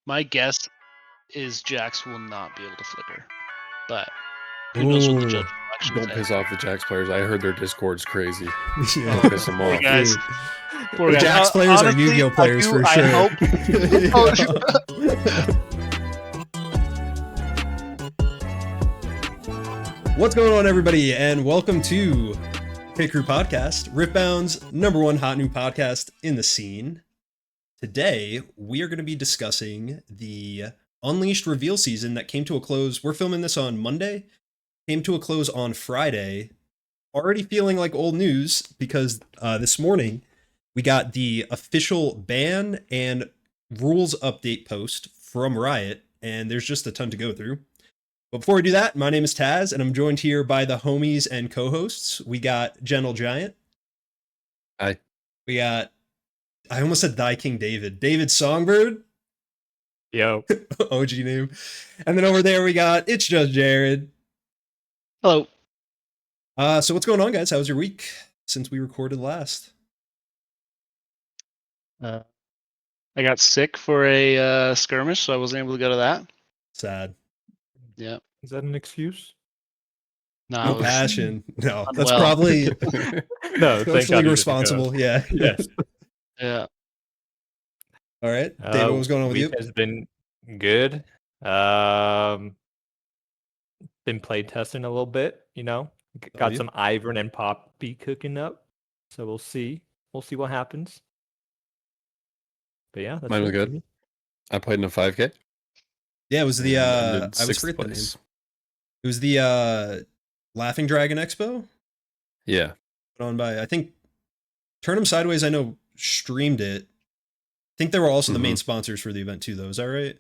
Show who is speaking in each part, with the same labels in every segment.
Speaker 1: My guess is Jax will not be able to flicker, but who knows what the judge selection
Speaker 2: Don't piss off the Jax players. I heard their Discord's crazy.
Speaker 3: Yeah.
Speaker 2: Don't piss them
Speaker 1: Poor
Speaker 2: off.
Speaker 1: guys.
Speaker 3: Dude.
Speaker 1: Poor
Speaker 3: The
Speaker 1: guys.
Speaker 3: Jax players
Speaker 1: Honestly,
Speaker 3: are Yu-Gi-Oh players for
Speaker 1: I
Speaker 3: sure.
Speaker 1: hope.
Speaker 3: What's going on, everybody, and welcome to Pit Crew Podcast, Riftbound's #1 hot new podcast in the scene. Today, we are going to be discussing the Unleashed reveal season that came to a close. We're filming this on Monday, came to a close on Friday. Already feeling like old news because this morning we got the official ban and rules update post from Riot, and there's just a ton to go through. But before we do that, my name is TAZZ, and I'm joined here by the homies and co-hosts. We got Gentle Giant.
Speaker 2: Hi.
Speaker 3: We got, I almost said Thy King David. David Songbird.
Speaker 4: Yo.
Speaker 3: OG name. And then over there we got It's Just Jared.
Speaker 1: Hello.
Speaker 3: So what's going on, guys? How was your week since we recorded last?
Speaker 1: I got sick for a skirmish, so I wasn't able to go to that.
Speaker 3: Sad.
Speaker 1: Yeah.
Speaker 4: Is that an excuse?
Speaker 1: No,
Speaker 3: No passion. No, that's
Speaker 1: unwell.
Speaker 3: probably
Speaker 4: No, thank
Speaker 3: socially
Speaker 4: God you
Speaker 3: responsible. Yeah.
Speaker 4: didn't go. Yes.
Speaker 1: Yeah.
Speaker 3: All right. David, what was going on with you?
Speaker 4: Week has been good. Been play testing a little bit, you know. Got
Speaker 3: yeah.
Speaker 4: some Ivern and Poppy cooking up. So we'll see. We'll see what happens. But yeah, that's
Speaker 2: Mine was
Speaker 4: it for
Speaker 2: good.
Speaker 4: me.
Speaker 2: I played in a 5K.
Speaker 3: Yeah, it was the
Speaker 2: and
Speaker 3: I
Speaker 2: ended
Speaker 3: always
Speaker 2: sixth
Speaker 3: forget the name.
Speaker 2: place.
Speaker 3: It was the Laughing Dragon Expo
Speaker 2: Yeah.
Speaker 3: put on by, I think, Turn 'em Sideways. I know streamed it. I think they were also the main sponsors for the event too, though. Is that right?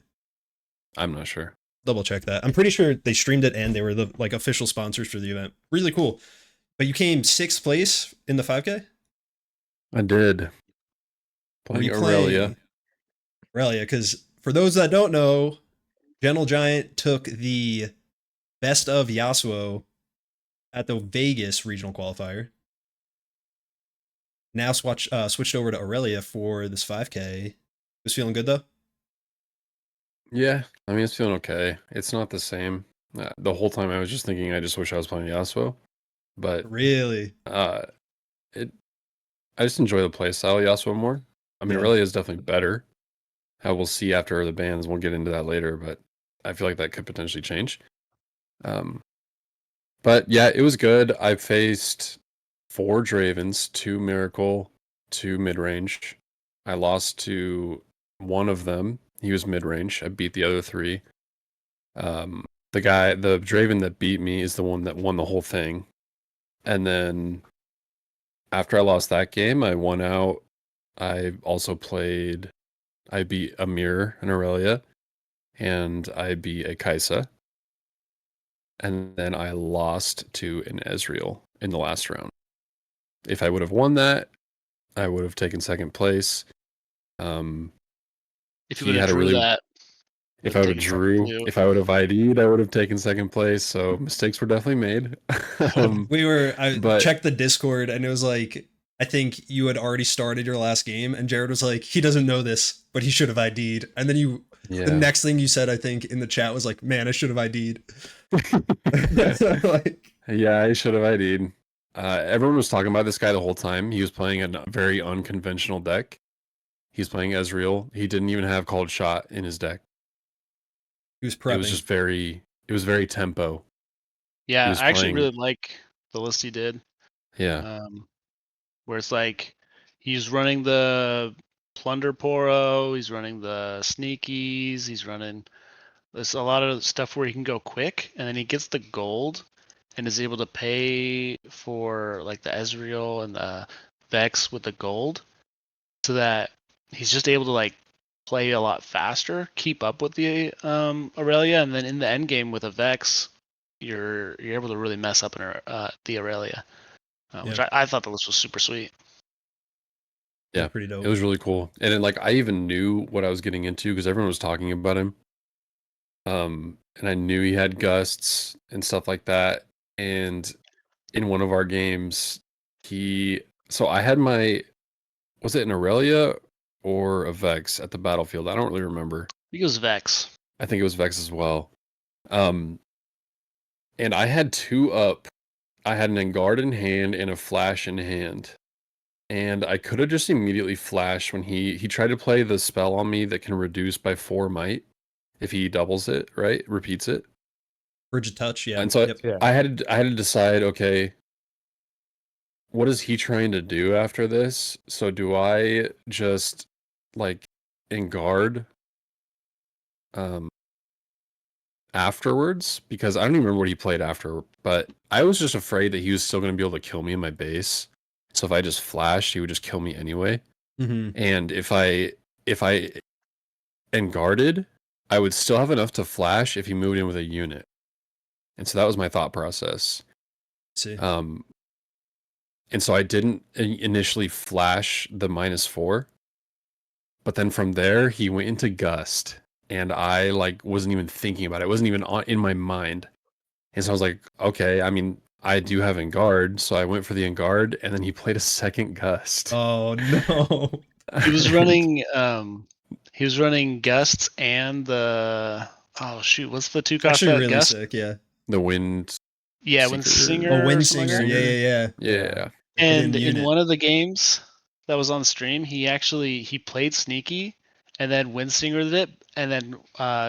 Speaker 2: I'm not sure.
Speaker 3: Double check that. I'm pretty sure they streamed it and they were the official sponsors for the event. Really cool. But you came 6th place in the 5K?
Speaker 2: I did.
Speaker 3: Were
Speaker 2: Playing
Speaker 3: you
Speaker 2: Aurelia.
Speaker 3: Aurelia, because for those that don't know, Gentle Giant took the best of Yasuo at the Vegas regional qualifier. Now switched over to Aurelia for this 5K. Was feeling good though?
Speaker 2: Yeah. I mean, it's feeling okay. It's not the same. The whole time I was just thinking I just wish I was playing Yasuo. But
Speaker 3: Really?
Speaker 2: I just enjoy the play style of Yasuo more. I mean,
Speaker 3: Yeah.
Speaker 2: Aurelia is definitely better. How we'll see after the bans. We'll get into that later, but I feel like that could potentially change. But yeah, it was good. I faced 4 Dravens, 2 Miracle, 2 mid-range. I lost to one of them. He was mid-range. I beat the other 3. The Draven that beat me is the one that won the whole thing. And then after I lost that game, I won out. I beat a Mirror and Aurelia, and I beat a Kaisa. And then I lost to an Ezreal in the last round. If I would have won that, I would have taken 2nd place.
Speaker 1: If you
Speaker 2: He
Speaker 1: would have
Speaker 2: had a
Speaker 1: drew
Speaker 2: really-
Speaker 1: that,
Speaker 2: If I would have if I would have ID'd, I would have taken 2nd place. So mistakes were definitely made.
Speaker 3: I checked the Discord and it was like, I think you had already started your last game and Jared was like, he doesn't know this, but he should have ID'd. And then the next thing you said, I think in the chat was like, man, I should have ID'd.
Speaker 2: Yeah, I should have ID'd. Everyone was talking about this guy the whole time. He was playing a very unconventional deck. He's playing Ezreal. He didn't even have Called Shot in his deck.
Speaker 3: He was prepping.
Speaker 2: It was very tempo.
Speaker 1: Yeah, I actually really like the list he did.
Speaker 2: Yeah.
Speaker 1: Where it's like he's running the Plunder Poro, he's running the Sneakies, there's a lot of stuff where he can go quick, and then he gets the gold and is able to pay for like the Ezreal and the Vex with the gold, so that he's just able to like play a lot faster, keep up with the Aurelia, and then in the end game with a Vex, you're able to really mess up the Aurelia, which I thought the list was super sweet.
Speaker 2: Yeah,
Speaker 3: pretty dope.
Speaker 2: It was really cool, and then, like, I even knew what I was getting into because everyone was talking about him. And I knew he had gusts and stuff like that. And in one of our games, so I had was it an Aurelia or a Vex at the battlefield? I don't really remember.
Speaker 1: He goes Vex.
Speaker 2: I think it was Vex as well. And I had 2 up. I had an Engard in hand and a Flash in hand. And I could have just immediately flashed when he tried to play the spell on me that can reduce by 4 might if he doubles it, right? Repeats it.
Speaker 3: Frigid Touch, yeah.
Speaker 2: And so
Speaker 3: Yep.
Speaker 4: Yeah.
Speaker 2: I had to decide, okay, what is he trying to do after this? So do I just like Engard afterwards? Because I don't even remember what he played after, but I was just afraid that he was still going to be able to kill me in my base. So if I just flashed, he would just kill me anyway.
Speaker 3: Mm-hmm.
Speaker 2: And if I Engarded, I would still have enough to flash if he moved in with a unit. And so that was my thought process.
Speaker 3: See.
Speaker 2: And so I didn't initially flash the -4, but then from there he went into Gust, and I like wasn't even thinking about it. It wasn't even in my mind. And so I was like, okay, I mean, I do have Engard, so I went for the Engard, and then he played a second Gust.
Speaker 3: Oh no.
Speaker 1: He was running gusts and the what's the 2 cost
Speaker 3: Actually
Speaker 1: that
Speaker 3: really
Speaker 1: gust?
Speaker 3: sick, yeah.
Speaker 2: The Wind.
Speaker 1: Yeah, when
Speaker 2: Singer.
Speaker 1: Singer.
Speaker 3: Oh, Wind
Speaker 1: or something
Speaker 3: Singer,
Speaker 1: like that.
Speaker 3: yeah.
Speaker 2: Yeah.
Speaker 1: And
Speaker 3: Within
Speaker 1: in
Speaker 3: unit.
Speaker 1: one of the games that was on stream, he played sneaky and then Wind Singered it and then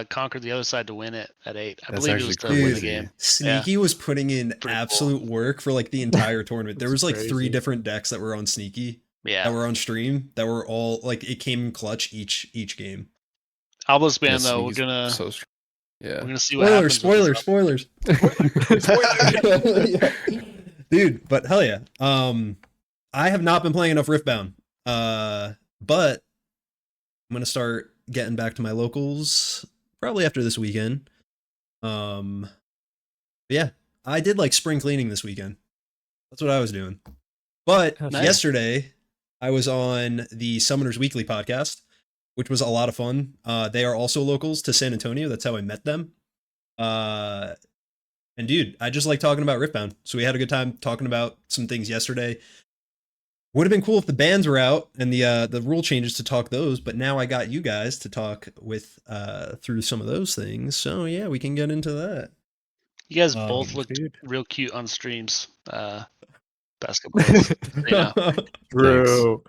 Speaker 1: conquered the other side to win it at 8. I
Speaker 2: That's
Speaker 1: believe it was
Speaker 2: actually
Speaker 1: to win the
Speaker 2: crazy.
Speaker 1: game.
Speaker 3: Sneaky was putting in
Speaker 1: Pretty cool.
Speaker 3: absolute work for like the entire tournament. There was
Speaker 4: That's
Speaker 3: like 3
Speaker 4: crazy.
Speaker 3: different decks that were on Sneaky that
Speaker 1: Yeah.
Speaker 3: were on stream that were all like it came in clutch each game.
Speaker 1: Obelisk Band
Speaker 2: Yeah,
Speaker 1: though, we're
Speaker 2: Sneaky's
Speaker 1: gonna
Speaker 2: so yeah.
Speaker 1: see what happens.
Speaker 3: Spoilers. Yeah. Dude, but hell yeah. I have not been playing enough Riftbound. But I'm gonna start getting back to my locals probably after this weekend. But yeah, I did like spring cleaning this weekend. That's what I was doing. But
Speaker 4: Nice.
Speaker 3: yesterday, I was on the Summoners Weekly podcast, which was a lot of fun. They are also locals to San Antonio. That's how I met them. And dude, I just like talking about Riftbound. So we had a good time talking about some things yesterday. Would have been cool if the bans were out and the rule changes to talk those, but now I got you guys to talk with through some of those things. So yeah, we can get into that.
Speaker 1: You guys both looked
Speaker 4: Dude.
Speaker 1: real cute on streams. Basketballs. You know.
Speaker 4: Bro.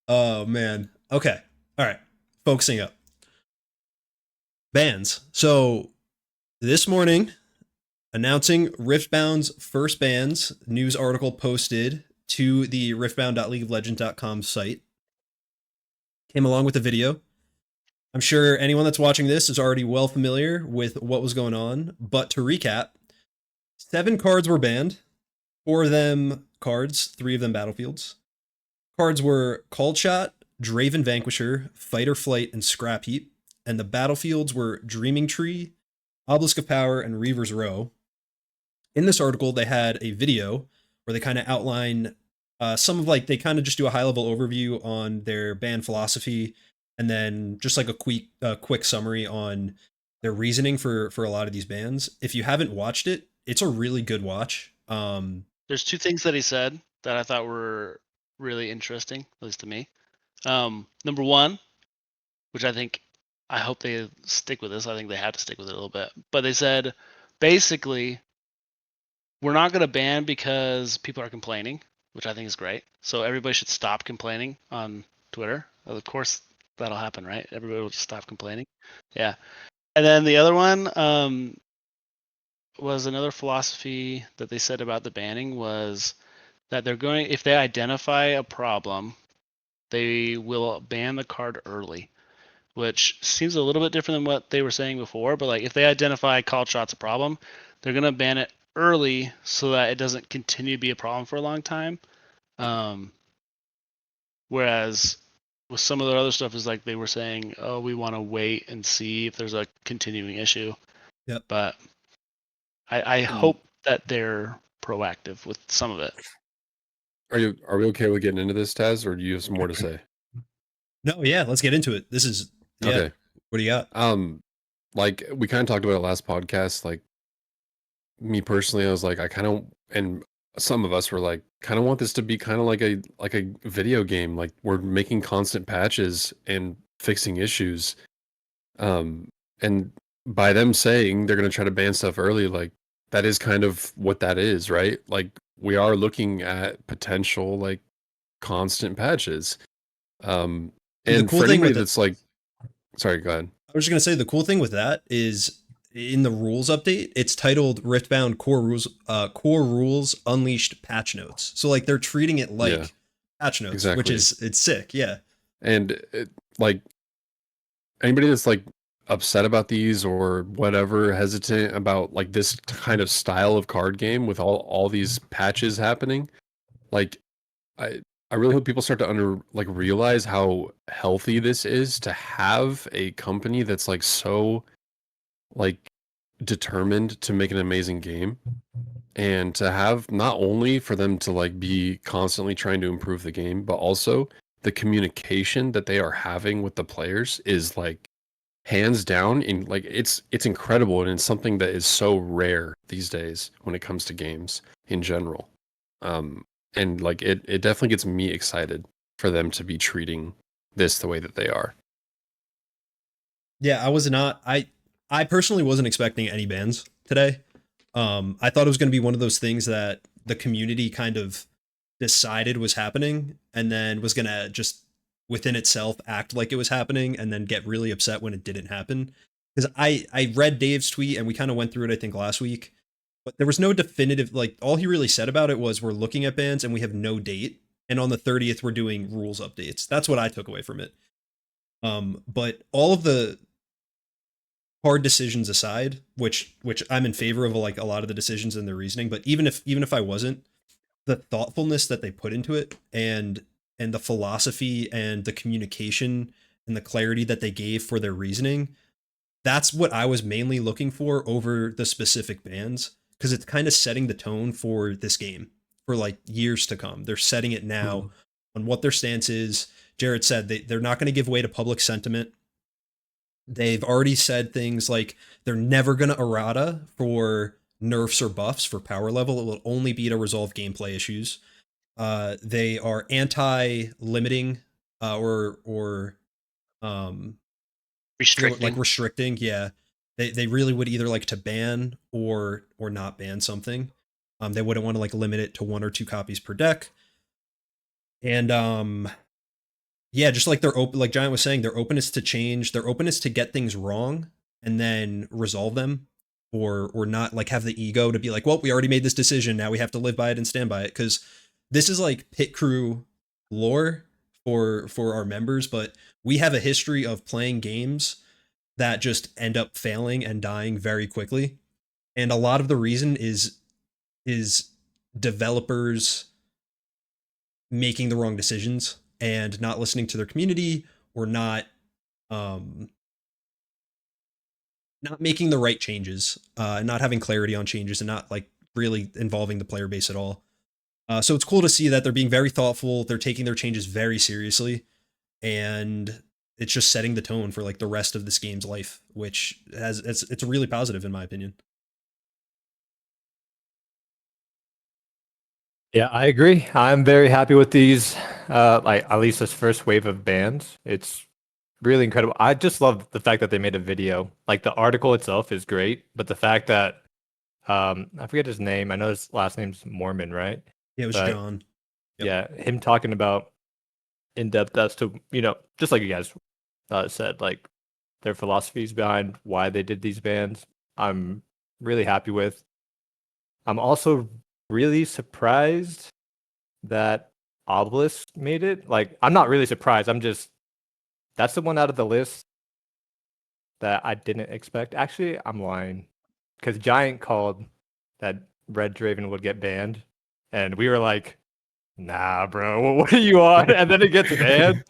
Speaker 3: Oh man. Okay. All right. Focusing up. Bans. So this morning, announcing Riftbound's first bans, news article posted to the riftbound.leagueoflegends.com site. Came along with a video. I'm sure anyone that's watching this is already well familiar with what was going on, but to recap, 7 cards were banned, 4 of them cards, 3 of them battlefields. Cards were Called Shot, Draven Vanquisher, Fight or Flight, and Scrap Heap, and the battlefields were Dreaming Tree, Obelisk of Power, and Reaver's Row. In this article, they had a video where they kind of outline some of they kind of just do a high-level overview on their ban philosophy, and then just like a quick summary on their reasoning for a lot of these bans. If you haven't watched it, it's a really good watch.
Speaker 1: There's 2 things that he said that I thought were really interesting, at least to me. Number 1, which I hope they stick with this. I think they have to stick with it a little bit. But they said, basically, we're not going to ban because people are complaining, which I think is great. So everybody should stop complaining on Twitter. Of course, that'll happen, right? Everybody will just stop complaining. Yeah. And then the other one was another philosophy that they said about the banning was that if they identify a problem, they will ban the card early, which seems a little bit different than what they were saying before. But if they identify Called Shot's a problem, they're going to ban it early so that it doesn't continue to be a problem for a long time. Whereas with some of their other stuff is they were saying, oh, we want to wait and see if there's a continuing issue.
Speaker 3: Yep.
Speaker 1: But I hope that they're proactive with some of it.
Speaker 2: Are we okay with getting into this, Taz, or do you have some more to say?
Speaker 3: No, yeah, let's get into it. This is
Speaker 2: Okay.
Speaker 3: What do you got?
Speaker 2: We kind of talked about it last podcast. Me personally, I was I kind of, and some of us were like, kind of want this to be kind of like a video game. Like we're making constant patches and fixing issues. And by them saying they're going to try to ban stuff early, like that is kind of what that is, right? Like we are looking at potential like constant patches. Um,
Speaker 3: The
Speaker 2: and
Speaker 3: cool
Speaker 2: for
Speaker 3: thing
Speaker 2: anybody
Speaker 3: with it,
Speaker 2: that's like, sorry, go ahead.
Speaker 3: I was just gonna say the cool thing with that is in the rules update, it's titled Riftbound Core Rules Unleashed Patch Notes. So like they're treating it
Speaker 2: Yeah,
Speaker 3: like patch notes, which
Speaker 2: exactly.
Speaker 3: is it's sick. Yeah.
Speaker 2: And like anybody that's like upset about these or whatever, hesitant about like this kind of style of card game with all these patches happening, like I I really hope people start to realize how healthy this is to have a company that's like so like determined to make an amazing game, and to have not only for them to like be constantly trying to improve the game, but also the communication that they are having with the players is like hands down in like it's incredible, and it's something that is so rare these days when it comes to games in general. um and like it definitely gets me excited for them to be treating this the way that they are.
Speaker 3: Yeah, I was not I personally wasn't expecting any bans today. I thought it was gonna be one of those things that the community kind of decided was happening and then was gonna just within itself act like it was happening and then get really upset when it didn't happen. Because I read Dave's tweet and we kind of went through it I think last week, but there was no definitive like all he really said about it was we're looking at bans and we have no date, and on the 30th we're doing rules updates. That's what I took away from it. But all of the hard decisions aside, which I'm in favor of like a lot of the decisions and the reasoning, but even if I wasn't, the thoughtfulness that they put into it and the philosophy and the communication and the clarity that they gave for their reasoning, that's what I was mainly looking for over the specific bans, because it's kind of setting the tone for this game for like years to come. They're setting it now on what their stance is. Jared said they're not going to give way to public sentiment. They've already said things like they're never going to errata for nerfs or buffs for power level. It will only be to resolve gameplay issues. They are anti-limiting or like
Speaker 1: Restricting.
Speaker 3: restricting. Yeah, they really would either like to ban or not ban something. They wouldn't want to like limit it to 1 or 2 copies per deck. And yeah, just like they're open, like Giant was saying, their openness to change, their openness to get things wrong and then resolve them, or not like have the ego to be like, well, we already made this decision, now we have to live by it and stand by it. Because this is like pit crew lore for our members, but we have a history of playing games that just end up failing and dying very quickly, and a lot of the reason is developers making the wrong decisions and not listening to their community, or um not making the right changes, and not having clarity on changes, and not like really involving the player base at all. So it's cool to see that they're being very thoughtful, they're taking their changes very seriously, and it's just setting the tone for like the rest of this game's life, which has it's really positive in my opinion.
Speaker 4: Yeah, I agree. I'm very happy with these, like at least this first wave of bans. It's really incredible. I just love the fact that they made a video. Like the article itself is great, but the fact that I forget his name. I know his last name's Mormon, right?
Speaker 3: Yeah, it was
Speaker 4: But
Speaker 3: John. Yep.
Speaker 4: yeah, him talking about in depth as to, just like you guys said, like their philosophies behind why they did these bans. I'm really happy with. I'm also really surprised that Obelisk made it. Like, I'm not really surprised. That's the one out of the list that I didn't expect. Actually, I'm lying, because Giant called that Red Draven would get banned, and we were like, nah, bro, what are you on? And then it gets banned.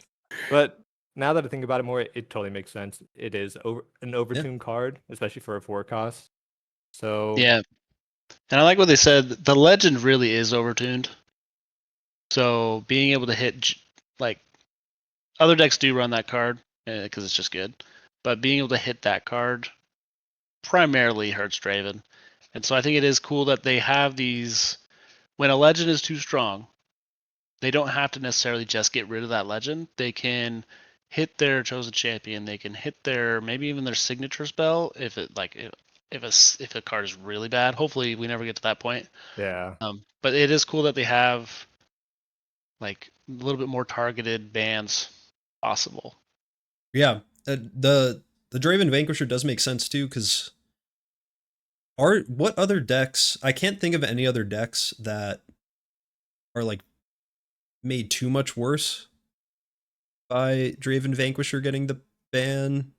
Speaker 4: But now that I think about it more, it totally makes sense. It is an overtuned card, especially for a 4 cost. So
Speaker 1: Yeah. And I like what they said. The legend really is overtuned. So being able to hit, like, other decks do run that card because it's just good. But being able to hit that card primarily hurts Draven. And so I think it is cool that they have these when a legend is too strong, they don't have to necessarily just get rid of that legend. They can hit their chosen champion. They can hit their maybe even their signature spell if it like if a card is really bad. Hopefully, we never get to that point.
Speaker 4: Yeah.
Speaker 1: But it is cool that they have like a little bit more targeted bans possible.
Speaker 3: Yeah, the Draven Vanquisher does make sense too, because what other decks? I can't think of any other decks that are like made too much worse by Draven Vanquisher getting the ban.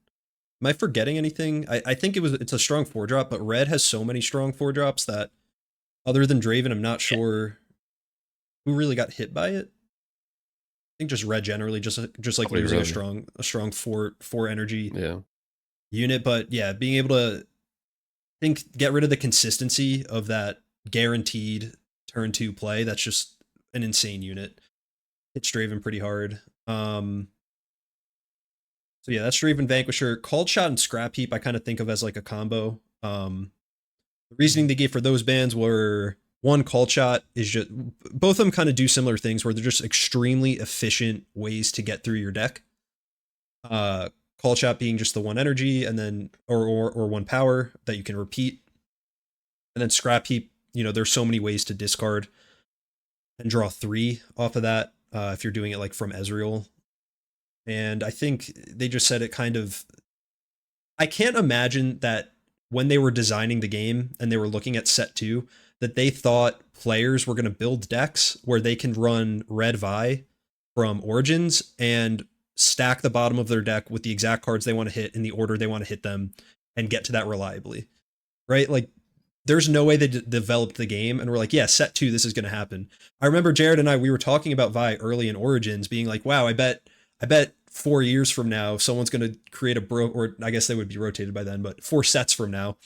Speaker 3: Am I forgetting anything? I think it's a strong 4-drop, but Red has so many strong 4-drops that other than Draven, I'm not sure who really got hit by it. I think just Red generally, just like
Speaker 2: Probably
Speaker 3: losing
Speaker 2: Red.
Speaker 3: a strong four energy
Speaker 2: Yeah.
Speaker 3: unit. But yeah, being able to get rid of the consistency of that guaranteed turn 2 play, that's just an insane unit. Hits Draven pretty hard. So yeah, that's Draven Vanquisher. Called Shot and Scrap Heap I kind of think of as like a combo. The reasoning they gave for those bans were, one, Called Shot is just, both of them kind of do similar things where they're just extremely efficient ways to get through your deck. Called Shot being just the 1 energy and then or 1 power that you can repeat. And then Scrap Heap, there's so many ways to discard and draw 3 off of that if you're doing it like from Ezreal. And I think they just said it kind of, I can't imagine that when they were designing the game and they were looking at set 2, that they thought players were going to build decks where they can run Red Vi from Origins and stack the bottom of their deck with the exact cards they want to hit in the order they want to hit them and get to that reliably. Right? Like, there's no way they developed the game and we're like, yeah, set 2, this is going to happen. I remember Jared and we were talking about Vi early in Origins being like, wow, I bet 4 years from now, someone's going to create or I guess they would be rotated by then, but 4 sets from now,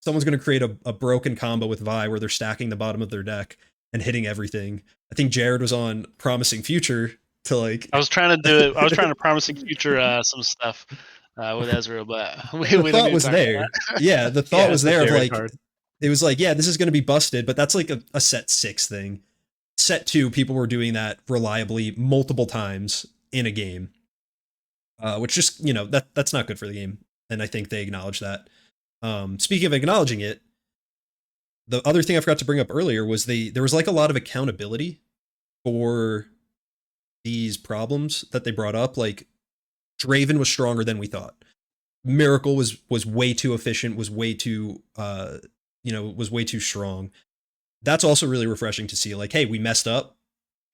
Speaker 3: someone's going to create a broken combo with Vi where they're stacking the bottom of their deck and hitting everything. I think Jared was on Promising Future to like.
Speaker 1: I was trying to do it. I was trying to Promising Future some stuff with Ezreal, but
Speaker 3: the thought was there. Yeah, the thought was there of like,
Speaker 4: card.
Speaker 3: It was like, yeah, this is going to be busted, but that's like a set 6 thing. Set 2, people were doing that reliably multiple times in a game. Which just, that's not good for the game. And I think they acknowledge that. Speaking of acknowledging it, the other thing I forgot to bring up earlier was there was like a lot of accountability for these problems that they brought up. Like, Draven was stronger than we thought. Miracle was way too efficient, was way too was way too strong. That's also really refreshing to see. Like, hey, we messed up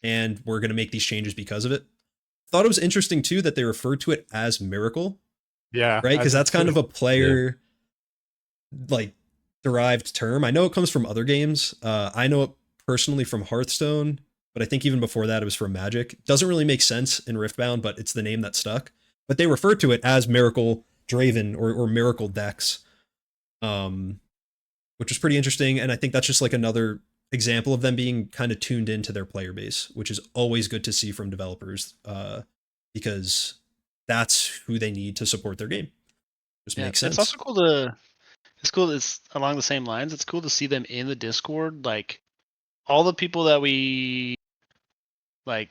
Speaker 3: and we're going to make these changes because of it. Thought it was interesting too that they referred to it as Miracle.
Speaker 4: Yeah.
Speaker 3: Right? Because that's kind of a player like derived term. I know it comes from other games. I know it personally from Hearthstone, but I think even before that it was from Magic. Doesn't really make sense in Riftbound, but it's the name that stuck. But they referred to it as Miracle Draven or Miracle Dex, which was pretty interesting. And I think that's just like another example of them being kind of tuned into their player base, which is always good to see from developers, because that's who they need to support their game. Just makes sense.
Speaker 1: It's also cool to. It's cool. It's along the same lines. It's cool to see them in the Discord. Like all the people that we hear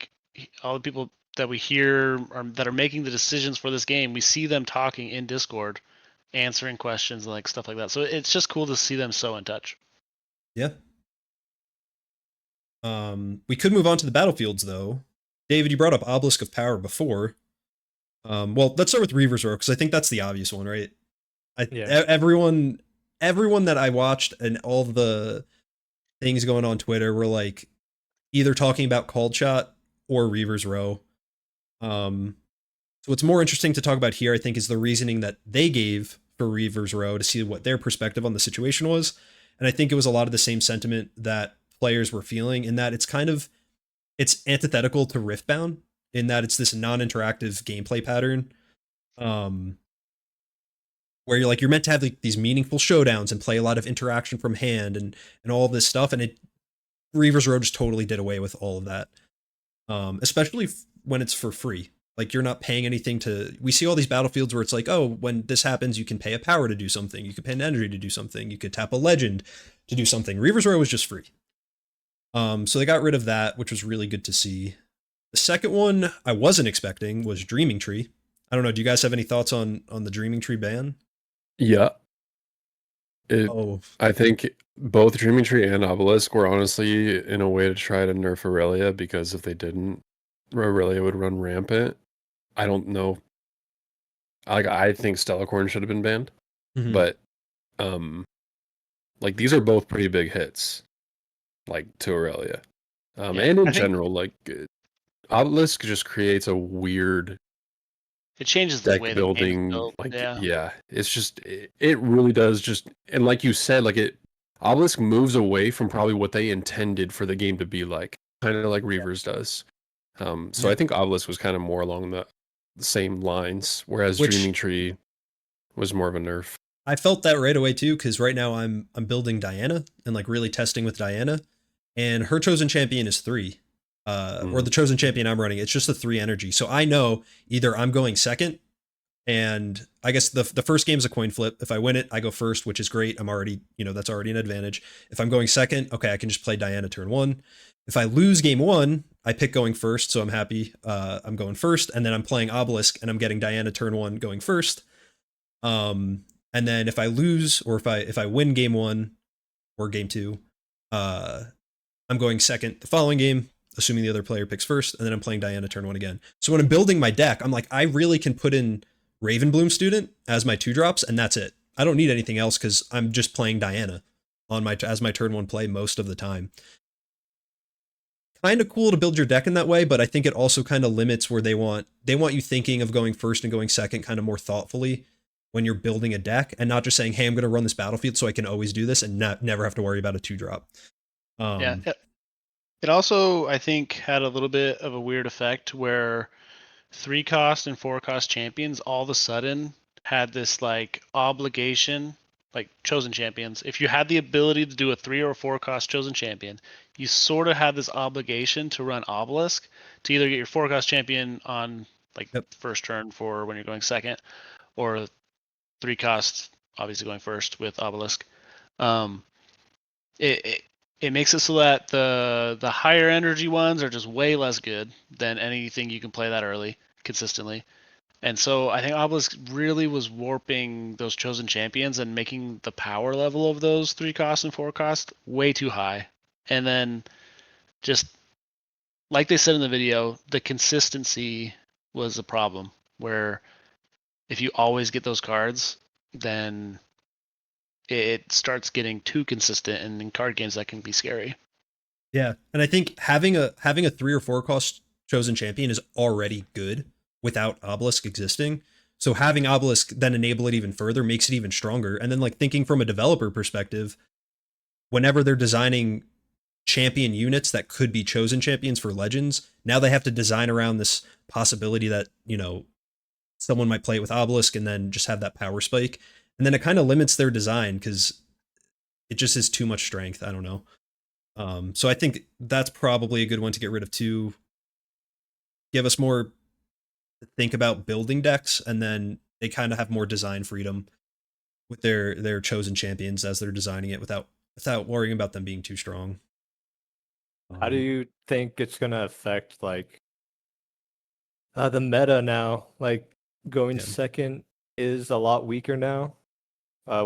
Speaker 1: that are making the decisions for this game. We see them talking in Discord, answering questions and like stuff like that. So it's just cool to see them so in touch.
Speaker 3: Yeah. We could move on to the battlefields though. David, you brought up Obelisk of Power before. Well, let's start with Reaver's Row because I think that's the obvious one, right? Everyone that I watched and all the things going on Twitter were like either talking about Called Shot or Reaver's Row. So what's more interesting to talk about here, I think, is the reasoning that they gave for Reaver's Row to see what their perspective on the situation was. And I think it was a lot of the same sentiment that players were feeling in that it's antithetical to Riftbound in that it's this non-interactive gameplay pattern. Where you're meant to have like these meaningful showdowns and play a lot of interaction from hand and all this stuff. And Reaver's Row just totally did away with all of that. Especially when it's for free. Like you're not paying anything we see all these battlefields where it's like, oh, when this happens, you can pay a power to do something. You could pay an energy to do something. You could tap a legend to do something. Reaver's Row was just free. So they got rid of that, which was really good to see. The second one I wasn't expecting was Dreaming Tree. I don't know. Do you guys have any thoughts on the Dreaming Tree ban?
Speaker 2: Yeah, it.
Speaker 3: Oh,
Speaker 2: I think both Dreaming Tree and Obelisk were honestly in a way to try to nerf Aurelia, because if they didn't, Aurelia would run rampant. I don't know. Like, I think Stellacorn should have been banned,
Speaker 3: mhm.
Speaker 2: but like, these are both pretty big hits, like, to Aurelia.
Speaker 1: Yeah,
Speaker 2: And in
Speaker 1: I think
Speaker 2: general, like, Obelisk just creates a weird
Speaker 1: it changes the
Speaker 2: deck
Speaker 1: way the game is
Speaker 2: building.
Speaker 1: built.
Speaker 2: Like,
Speaker 1: Yeah.
Speaker 2: yeah, it's just it really does just, and like you said, like, it Obelisk moves away from probably what they intended for the game to be like, kind of like Reavers does. So
Speaker 3: Yeah.
Speaker 2: I think Obelisk was kind of more along the same lines, whereas
Speaker 3: Which
Speaker 2: Dreaming Tree was more of a nerf.
Speaker 3: I felt that right away too, because right now I'm building Diana and like really testing with Diana, and her chosen champion is 3. Or the chosen champion I'm running, it's just a 3 energy. So I know either I'm going second, and I guess the first game is a coin flip. If I win it, I go first, which is great. I'm already, that's already an advantage. If I'm going second, okay, I can just play Diana turn 1. If I lose game 1, I pick going first, so I'm happy. I'm going first, and then I'm playing Obelisk, and I'm getting Diana turn 1 going first. Um, and then if I lose, or if I win game 1 or game 2, uh, I'm going second the following game, assuming the other player picks first, and then I'm playing Diana turn 1 again. So when I'm building my deck, I'm like, I really can put in Ravenbloom Student as my 2-drops, and that's it. I don't need anything else because I'm just playing Diana on my as my turn 1 play most of the time. Kind of cool to build your deck in that way, but I think it also kind of limits where they want you thinking of going first and going second kind of more thoughtfully when you're building a deck, and not just saying, hey, I'm going to run this battlefield so I can always do this and never have to worry about a 2-drop.
Speaker 1: Yeah. It also, I think, had a little bit of a weird effect where 3-cost and 4-cost champions all of a sudden had this like obligation, like chosen champions. If you had the ability to do a 3 or 4-cost chosen champion, you sort of had this obligation to run Obelisk to either get your 4-cost champion on like
Speaker 3: Yep.
Speaker 1: first turn for when you're going second, or 3-cost obviously going first with Obelisk. Um, it it makes it so that the higher energy ones are just way less good than anything you can play that early consistently. And so I think Obelisk really was warping those chosen champions and making the power level of those 3-cost and 4-cost way too high. And then just like they said in the video, the consistency was a problem, where if you always get those cards, then it starts getting too consistent, and in card games that can be scary.
Speaker 3: Yeah, and I think having a 3 or 4-cost chosen champion is already good without Obelisk existing. So having Obelisk then enable it even further makes it even stronger. And then like thinking from a developer perspective, whenever they're designing champion units that could be chosen champions for Legends, now they have to design around this possibility that, someone might play it with Obelisk and then just have that power spike. And then it kind of limits their design because it just is too much strength. I don't know. So I think that's probably a good one to get rid of too. Give us more to think about building decks, and then they kind of have more design freedom with their chosen champions as they're designing it without worrying about them being too strong.
Speaker 4: How do you think it's gonna affect like the meta now? Like going
Speaker 3: Yeah.
Speaker 4: second is a lot weaker now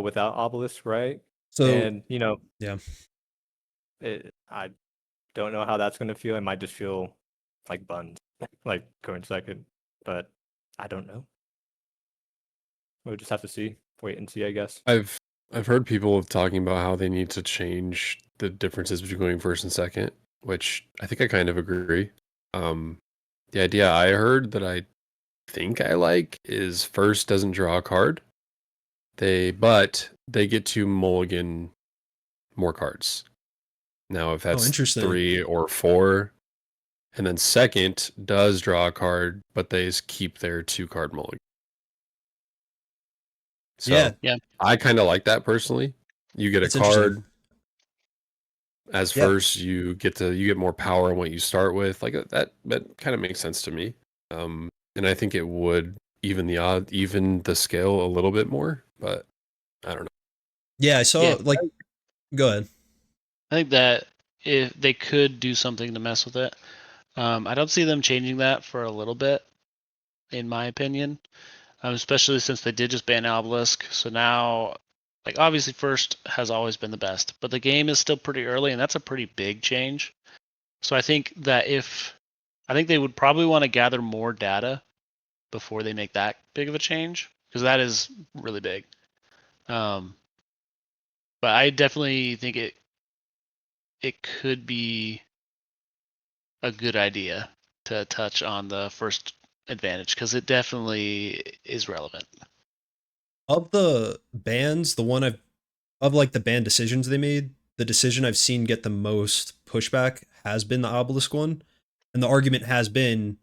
Speaker 4: without Obelisk, right?
Speaker 3: So
Speaker 4: And
Speaker 3: yeah,
Speaker 4: I don't know how that's gonna feel. It might just feel like buns, like going second, but I don't know. We'll just have to see, wait and see, I guess.
Speaker 2: I've heard people talking about how they need to change the differences between going first and second, which I think I kind of agree. The idea I heard that I think I like is first doesn't draw a card. But they get to mulligan more cards. Now, if that's
Speaker 3: interesting.
Speaker 2: 3 or 4, and then second does draw a card, but they keep their 2-card mulligan. So
Speaker 1: Yeah.
Speaker 2: I kind of like that personally. You get a
Speaker 3: That's interesting.
Speaker 2: card as
Speaker 3: Yeah.
Speaker 2: first. You get more power on what you start with. Like that kind of makes sense to me. And I think it would even the scale a little bit more, but I don't know.
Speaker 3: Yeah, I saw
Speaker 1: Yeah.
Speaker 3: like. Go ahead.
Speaker 1: I think that if they could do something to mess with it. I don't see them changing that for a little bit, in my opinion, especially since they did just ban Obelisk. So now, like, obviously first has always been the best, but the game is still pretty early, and that's a pretty big change. So I think that I think they would probably want to gather more data before they make that big of a change, because that is really big. But I definitely think it could be a good idea to touch on the first advantage, because it definitely is relevant.
Speaker 3: Of the bans, of like the ban decisions they made, the decision I've seen get the most pushback has been the Obelisk one. And the argument has been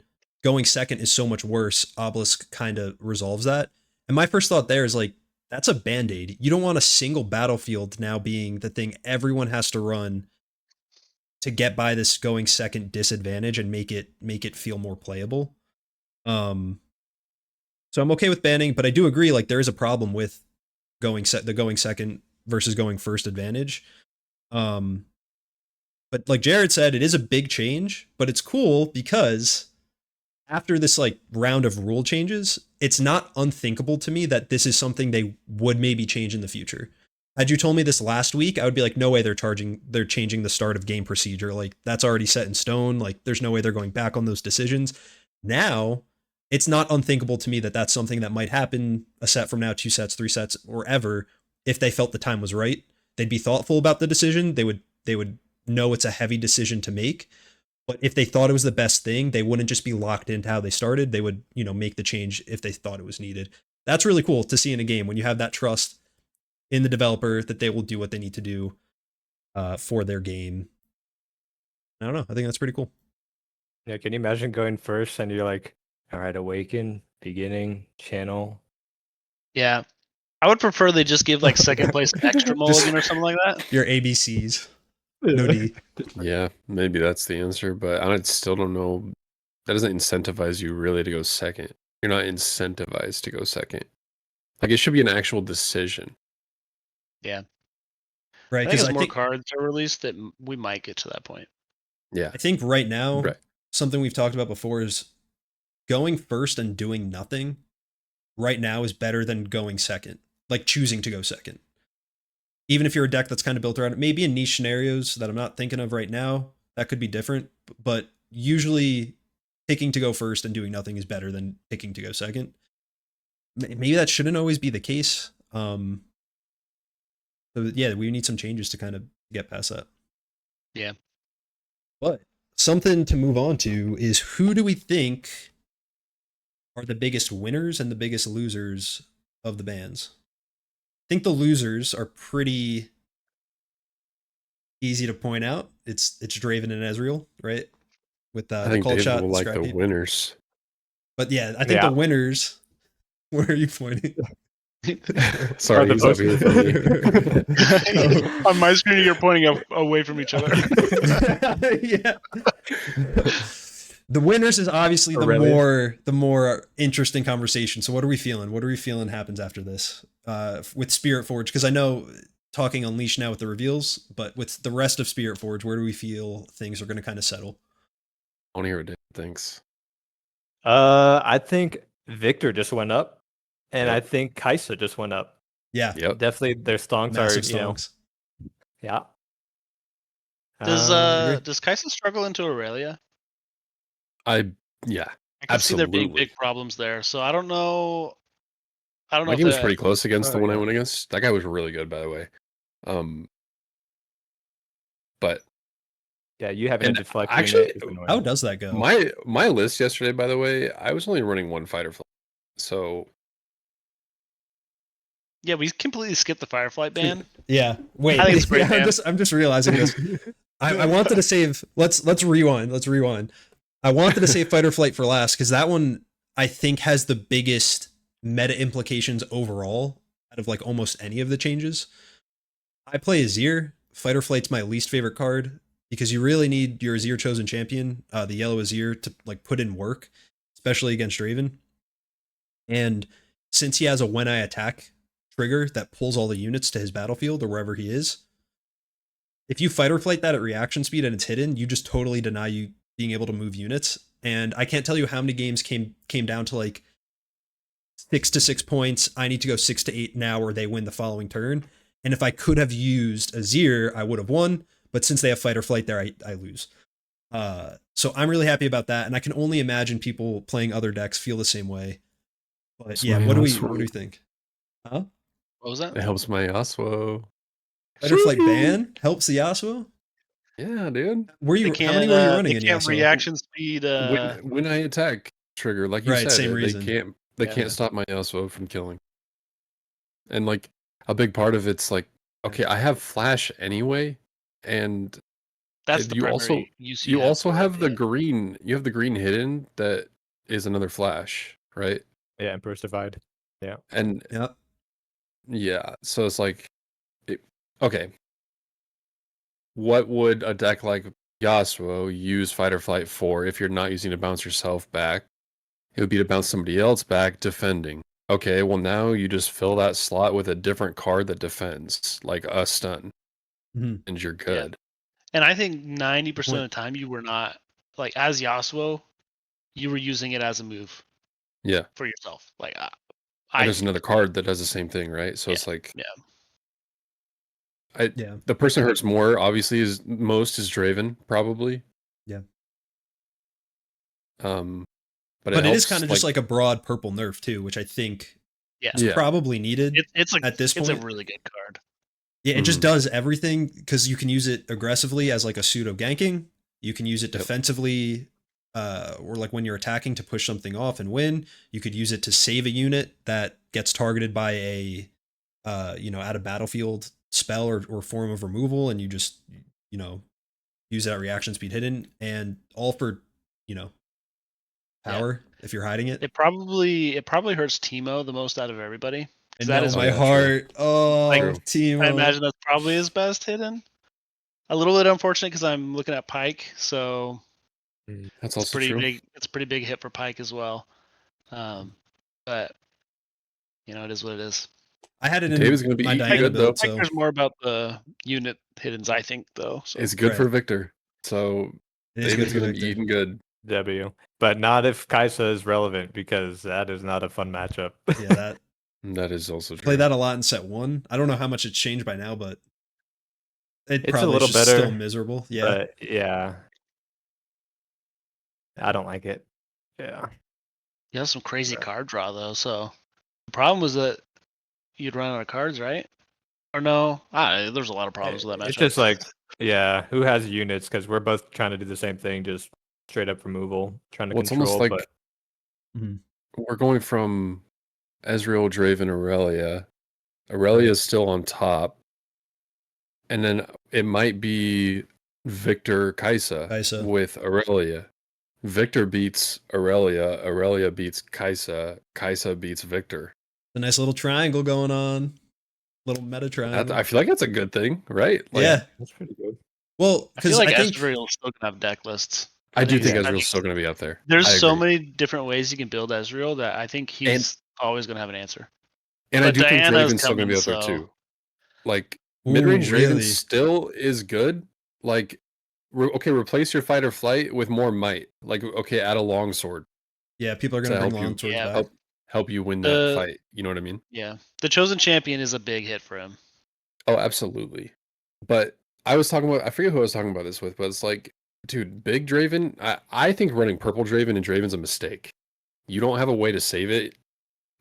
Speaker 3: going second is so much worse. Obelisk kind of resolves that. And my first thought there is like, that's a band-aid. You don't want a single battlefield now being the thing everyone has to run to get by this going second disadvantage and make it feel more playable. So I'm okay with banning, but I do agree like there is a problem with the going second versus going first advantage. But like Jared said, it is a big change, but it's cool because after this like round of rule changes, it's not unthinkable to me that this is something they would maybe change in the future. Had you told me this last week, I would be like, no way they're changing the start of game procedure. Like that's already set in stone. Like there's no way they're going back on those decisions. Now, it's not unthinkable to me that that's something that might happen a set from now, 2 sets, 3 sets, or ever. If they felt the time was right, they'd be thoughtful about the decision. They would know it's a heavy decision to make. But if they thought it was the best thing, they wouldn't just be locked into how they started. They would, make the change if they thought it was needed. That's really cool to see in a game when you have that trust in the developer that they will do what they need to do for their game. I don't know. I think that's pretty cool.
Speaker 4: Yeah, can you imagine going first and you're like, all right, awaken, beginning, channel.
Speaker 1: Yeah, I would prefer they just give like second place an extra mulligan or something like that.
Speaker 3: Your ABCs. No D.
Speaker 2: Yeah, maybe that's the answer, but I still don't know. That doesn't incentivize you really to go second. You're not incentivized to go second. Like it should be an actual decision.
Speaker 1: Yeah,
Speaker 3: Right.
Speaker 1: I think
Speaker 3: Because
Speaker 1: as more cards are released, that we might get to that point.
Speaker 2: Yeah.
Speaker 3: I think right now,
Speaker 2: Right.
Speaker 3: something we've talked about before is going first and doing nothing right now is better than going second, like choosing to go second. Even if you're a deck that's kind of built around it, maybe in niche scenarios that I'm not thinking of right now, that could be different. But usually picking to go first and doing nothing is better than picking to go second. Maybe that shouldn't always be the case. So yeah, we need some changes to kind of get past that.
Speaker 1: Yeah.
Speaker 3: But something to move on to is who do we think are the biggest winners and the biggest losers of the bans? I think the losers are pretty easy to point out. It's Draven and Ezreal, right? With
Speaker 2: I
Speaker 3: the
Speaker 2: think
Speaker 3: call
Speaker 2: David
Speaker 3: shot
Speaker 2: will
Speaker 3: and
Speaker 2: like the
Speaker 3: Scrappy.
Speaker 2: winners.
Speaker 3: But yeah, I think the winners. Where are you pointing?
Speaker 2: Sorry,
Speaker 4: the
Speaker 2: he's over here for me.
Speaker 1: On my screen, you're pointing away from each other.
Speaker 3: Yeah. The winners is obviously the more interesting conversation. So what are we feeling? What are we feeling happens after this with Spirit Forge? Because I know talking Unleash now with the reveals, but with the rest of Spirit Forge, where do we feel things are going to kind of settle?
Speaker 2: I want to hear what David thinks.
Speaker 4: I think Victor just went up, and
Speaker 2: Yep.
Speaker 4: I think Kaisa just went up.
Speaker 3: Yeah,
Speaker 2: Yep.
Speaker 4: Definitely their stonks
Speaker 3: massive
Speaker 4: are,
Speaker 3: stonks.
Speaker 4: Yeah.
Speaker 1: Does Kaisa struggle into Aurelia?
Speaker 2: Yeah.
Speaker 1: I can see there being
Speaker 2: Absolutely.
Speaker 1: big problems there. So I don't know. I don't know.
Speaker 2: My
Speaker 1: if
Speaker 2: game was
Speaker 1: that-
Speaker 2: pretty close against the one I
Speaker 4: yeah.
Speaker 2: went against. That guy was really good, by the way. But
Speaker 4: Yeah, you having a
Speaker 2: and
Speaker 4: deflect
Speaker 2: actually,
Speaker 4: unit is annoying.
Speaker 3: How does that go?
Speaker 2: my list yesterday, by the way, I was only running one fighter flight. So
Speaker 1: Yeah, we completely skipped the Fireflight ban.
Speaker 3: Yeah. Wait.
Speaker 1: I think it's great,
Speaker 3: Yeah,
Speaker 1: man.
Speaker 3: I'm just realizing this. I wanted to save. Let's rewind. Let's rewind. I wanted to save Fight or Flight for last because that one I think has the biggest meta implications overall out of like almost any of the changes. I play Azir. Fight or Flight's my least favorite card because you really need your Azir chosen champion, the yellow Azir, to like put in work, especially against Draven. And since he has a when I attack trigger that pulls all the units to his battlefield or wherever he is, if you fight or flight that at reaction speed and it's hidden, you just totally deny you being able to move units. And I can't tell you how many games came down to like 6 to 6 points. I need to go 6 to 8 now, or they win the following turn. And if I could have used Azir, I would have won. But since they have fight or flight there, I lose. So I'm really happy about that, and I can only imagine people playing other decks feel the same way. But
Speaker 2: It's
Speaker 3: yeah,
Speaker 2: my
Speaker 3: what do
Speaker 2: Yasuo.
Speaker 3: we think? Huh?
Speaker 1: What was that?
Speaker 2: It helps my Yasuo.
Speaker 3: Fight or flight ban helps the Yasuo.
Speaker 2: Yeah, dude.
Speaker 3: Were you? How many were you running in Yasuo?
Speaker 1: Reaction speed.
Speaker 2: When I attack trigger, like you
Speaker 3: Right,
Speaker 2: said,
Speaker 3: same
Speaker 2: they
Speaker 3: reason.
Speaker 2: can't stop my Yasuo from killing. And like a big part of it's like, okay, I have flash anyway, and
Speaker 1: That's the
Speaker 2: you also
Speaker 1: primary use
Speaker 2: you also
Speaker 1: for
Speaker 2: have
Speaker 1: it,
Speaker 2: the
Speaker 1: yeah.
Speaker 2: green. You have the green hidden that is another flash, right?
Speaker 4: Yeah, Emperor's Divide. Yeah.
Speaker 2: And
Speaker 3: Yeah.
Speaker 2: yeah, so it's like, okay, what would a deck like Yasuo use fight or flight for if you're not using to bounce yourself back? It would be to bounce somebody else back defending. Okay, well now you just fill that slot with a different card that defends, like a stun,
Speaker 3: Mhm.
Speaker 2: and you're good.
Speaker 1: And I think 90% of the time you were not, like, as Yasuo, you were using it as a move
Speaker 2: Yeah.
Speaker 1: for yourself. Like,
Speaker 2: And there's another card that does the same thing, right? So it's like,
Speaker 3: Yeah.
Speaker 2: the person who hurts more, obviously, is Draven, probably.
Speaker 3: Yeah.
Speaker 2: But
Speaker 3: it
Speaker 2: helps,
Speaker 3: is kind of just like a broad purple nerf too, which I think is
Speaker 2: Yeah.
Speaker 3: probably needed at this point.
Speaker 1: It's a really good card.
Speaker 3: Yeah, it just does everything because you can use it aggressively as like a pseudo ganking. You can use it defensively, or like when you're attacking to push something off and win. You could use it to save a unit that gets targeted by a, out of battlefield spell or form of removal, and you just, use that reaction speed hidden, and all for, power if you're hiding it.
Speaker 1: It probably hurts Teemo the most out of everybody.
Speaker 3: And
Speaker 1: that
Speaker 3: know
Speaker 1: is
Speaker 3: my heart. Oh,
Speaker 1: Like,
Speaker 3: Teemo.
Speaker 1: I imagine that's probably his best hidden. A little bit unfortunate because I'm looking at Pike, so
Speaker 2: That's
Speaker 1: it's
Speaker 2: also
Speaker 1: pretty
Speaker 2: true.
Speaker 1: big. It's a pretty big hit for Pike as well. But it is what it is.
Speaker 3: I had it in
Speaker 2: Dave's gonna be
Speaker 3: my
Speaker 2: eating
Speaker 3: Diana
Speaker 2: good, though.
Speaker 3: build, so
Speaker 1: There's more about the unit hiddens, I think, though. So.
Speaker 2: It's good for
Speaker 3: Right.
Speaker 2: Victor. So
Speaker 3: it is
Speaker 2: David's
Speaker 3: good for
Speaker 2: gonna be
Speaker 3: Victor.
Speaker 2: eating good.
Speaker 4: W. But not if Kaisa is relevant, because that is not a fun matchup.
Speaker 3: Yeah,
Speaker 2: That is also true.
Speaker 3: play that a lot in set 1. I don't know how much it's changed by now, but
Speaker 4: It's
Speaker 3: probably
Speaker 4: a little
Speaker 3: just
Speaker 4: better,
Speaker 3: still miserable. Yeah.
Speaker 4: But yeah. I don't like it. Yeah.
Speaker 1: You have some crazy card draw though. So the problem was that you'd run out of cards, right? Or no? There's a lot of problems with that matchup.
Speaker 4: It's just like, yeah, who has units? Because we're both trying to do the same thing, just straight up removal, trying to
Speaker 2: It's
Speaker 4: control.
Speaker 2: almost like we're going from Ezreal, Draven, Aurelia. Aurelia is still on top. And then it might be Victor Kaisa with Aurelia. Victor beats Aurelia. Aurelia beats Kaisa. Kaisa beats Victor.
Speaker 3: A nice little triangle going on. Little meta triangle.
Speaker 2: I feel like that's a good thing, right? Like,
Speaker 3: yeah.
Speaker 4: That's pretty good.
Speaker 3: Well,
Speaker 1: I feel like
Speaker 3: I think
Speaker 1: Ezreal's still gonna have deck lists.
Speaker 2: I do think Ezreal's still going to be out there.
Speaker 1: There's so many different ways you can build Ezreal that I think he's always going to have an anscer.
Speaker 2: And
Speaker 1: but
Speaker 2: I do think
Speaker 1: Diana's
Speaker 2: Draven's still going to be out there
Speaker 1: so...
Speaker 2: too. Like, mid-range Draven still is good. Like, replace your fight or flight with more might. Like, okay, add a longsword.
Speaker 3: Yeah, people are going to bring longswords back.
Speaker 2: Help you win that fight. You know what I mean?
Speaker 1: Yeah. The Chosen Champion is a big hit for him.
Speaker 2: Oh, absolutely. But I was talking about, I forget who I was talking about this with, but it's like, dude, big Draven, I think running purple Draven and Draven's a mistake. You don't have a way to save it.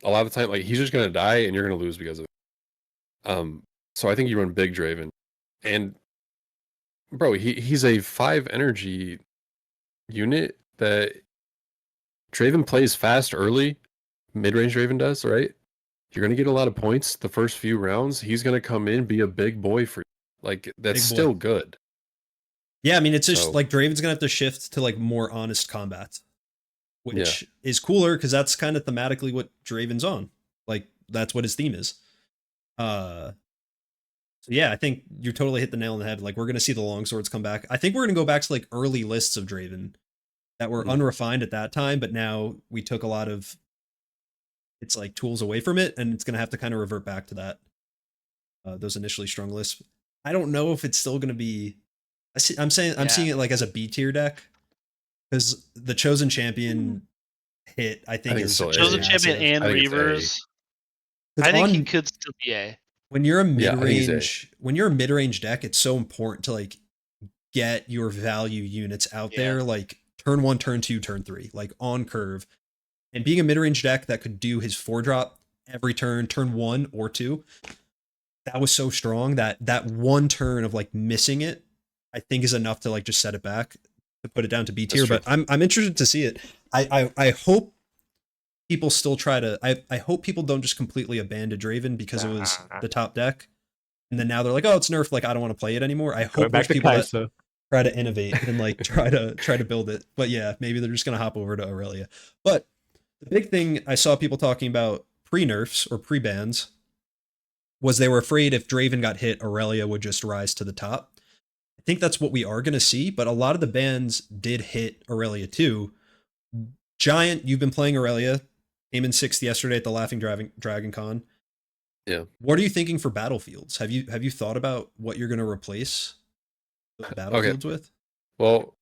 Speaker 2: A lot of the time, like, he's just going to die and you're going to lose because of it. So I think you run big Draven. And, bro, he's a 5 energy unit that Draven plays fast early. Mid-range Draven does, right? You're going to get a lot of points the first few rounds. He's going to come in, be a big boy for you. Like, that's still good.
Speaker 3: Yeah, I mean, it's just like Draven's gonna have to shift to like more honest combat, which is cooler because that's kind of thematically what Draven's on. Like, that's what his theme is. So yeah, I think you totally hit the nail on the head. Like, we're gonna see the longswords come back. I think we're gonna go back to like early lists of Draven that were unrefined at that time, but now we took a lot of its like tools away from it, and it's gonna have to kind of revert back to that. Those initially strung lists. I don't know if it's still going to be. I'm seeing it like as a B tier deck because the Chosen Champion hit I think
Speaker 2: think it's
Speaker 3: is
Speaker 2: still
Speaker 1: Chosen
Speaker 2: A.
Speaker 1: Champion
Speaker 3: massive.
Speaker 1: and
Speaker 2: I think it's A.
Speaker 1: Reavers.
Speaker 3: Because
Speaker 1: I think he
Speaker 3: on
Speaker 1: could still be A.
Speaker 3: when you're a
Speaker 2: Yeah, I think he's A.
Speaker 3: when you're a mid range deck, it's so important to like get your value units out
Speaker 1: Yeah.
Speaker 3: there, like turn 1, turn 2, turn 3, like on curve. And being a mid range deck that could do his 4-drop every turn 1 or 2, that was so strong that that one turn of like missing it, I think is enough to like just set it back to put it down to B tier.
Speaker 2: true.
Speaker 3: But I'm interested to see it. I hope people still try to. I hope people don't just completely abandon Draven because it was the top deck, and then now they're like, oh, it's nerfed. Like I don't want to play it anymore. I
Speaker 4: Going
Speaker 3: hope
Speaker 4: back
Speaker 3: there's
Speaker 4: to
Speaker 3: people that
Speaker 4: Kaisa.
Speaker 3: try to innovate and like try to build it. But yeah, maybe they're just gonna hop over to Aurelia. But the big thing I saw people talking about pre-nerfs or pre-bans was they were afraid if Draven got hit, Aurelia would just rise to the top. I think that's what we are going to see, but a lot of the bans did hit Aurelia too. Giant, you've been playing Aurelia, came in 6th yesterday at the Laughing Dragon Con.
Speaker 2: Yeah.
Speaker 3: What are you thinking for battlefields? Have you thought about what you're going to replace those battlefields with?
Speaker 2: Well,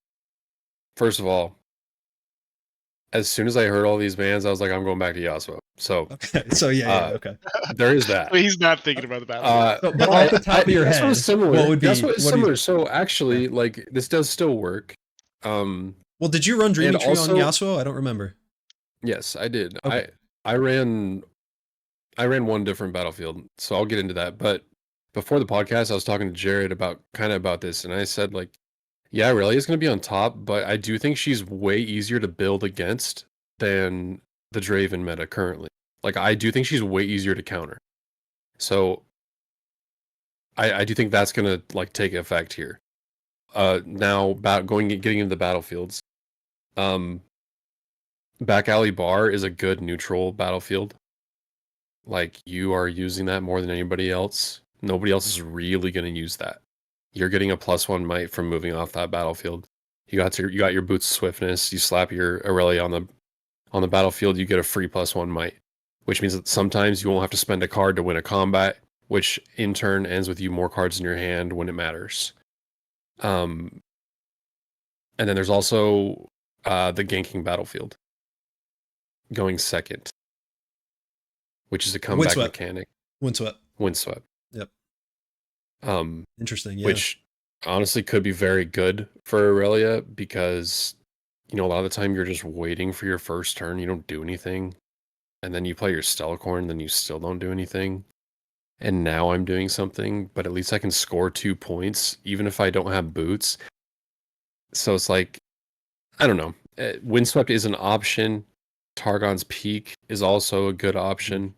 Speaker 2: first of all, as soon as I heard all these bans, I was like, I'm going back to Yasuo. So
Speaker 3: Okay, so yeah, okay.
Speaker 2: there is that.
Speaker 1: But he's not thinking about the battle.
Speaker 3: But off the top of your
Speaker 2: Yasuo
Speaker 3: head,
Speaker 2: is similar.
Speaker 3: what would be
Speaker 2: Yasuo is
Speaker 3: what do you-
Speaker 2: similar. So actually, like this does still work.
Speaker 3: Well, did you run Dreaming Tree
Speaker 2: also-
Speaker 3: on Yasuo? I don't remember.
Speaker 2: Yes, I did.
Speaker 3: Okay.
Speaker 2: I ran one different battlefield, so I'll get into that. But before the podcast, I was talking to Jared about this, and I said like, yeah, Aurelia is going to be on top, but I do think she's way easier to build against than the Draven meta currently. Like I do think she's way easier to counter. So I do think that's going to like take effect here. Now about getting into the battlefields. Back alley bar is a good neutral battlefield. Like you are using that more than anybody else. Nobody else is really going to use that. You're getting a +1 might from moving off that battlefield. You got your boots swiftness. You slap your Aurelia on the battlefield. You get a free +1 might, which means that sometimes you won't have to spend a card to win a combat, which in turn ends with you more cards in your hand when it matters. And then there's also the ganking battlefield going second, which is a comeback
Speaker 3: Windswept.
Speaker 2: mechanic.
Speaker 3: Windswept.
Speaker 2: Yep.
Speaker 3: Interesting. Yeah.
Speaker 2: Which honestly could be very good for Aurelia because, you know, a lot of the time you're just waiting for your first turn. You don't do anything. And then you play your Stellacorn, then you still don't do anything. And now I'm doing something, but at least I can score 2 points, even if I don't have boots. So it's like, I don't know. Windswept is an option. Targon's Peak is also a good option.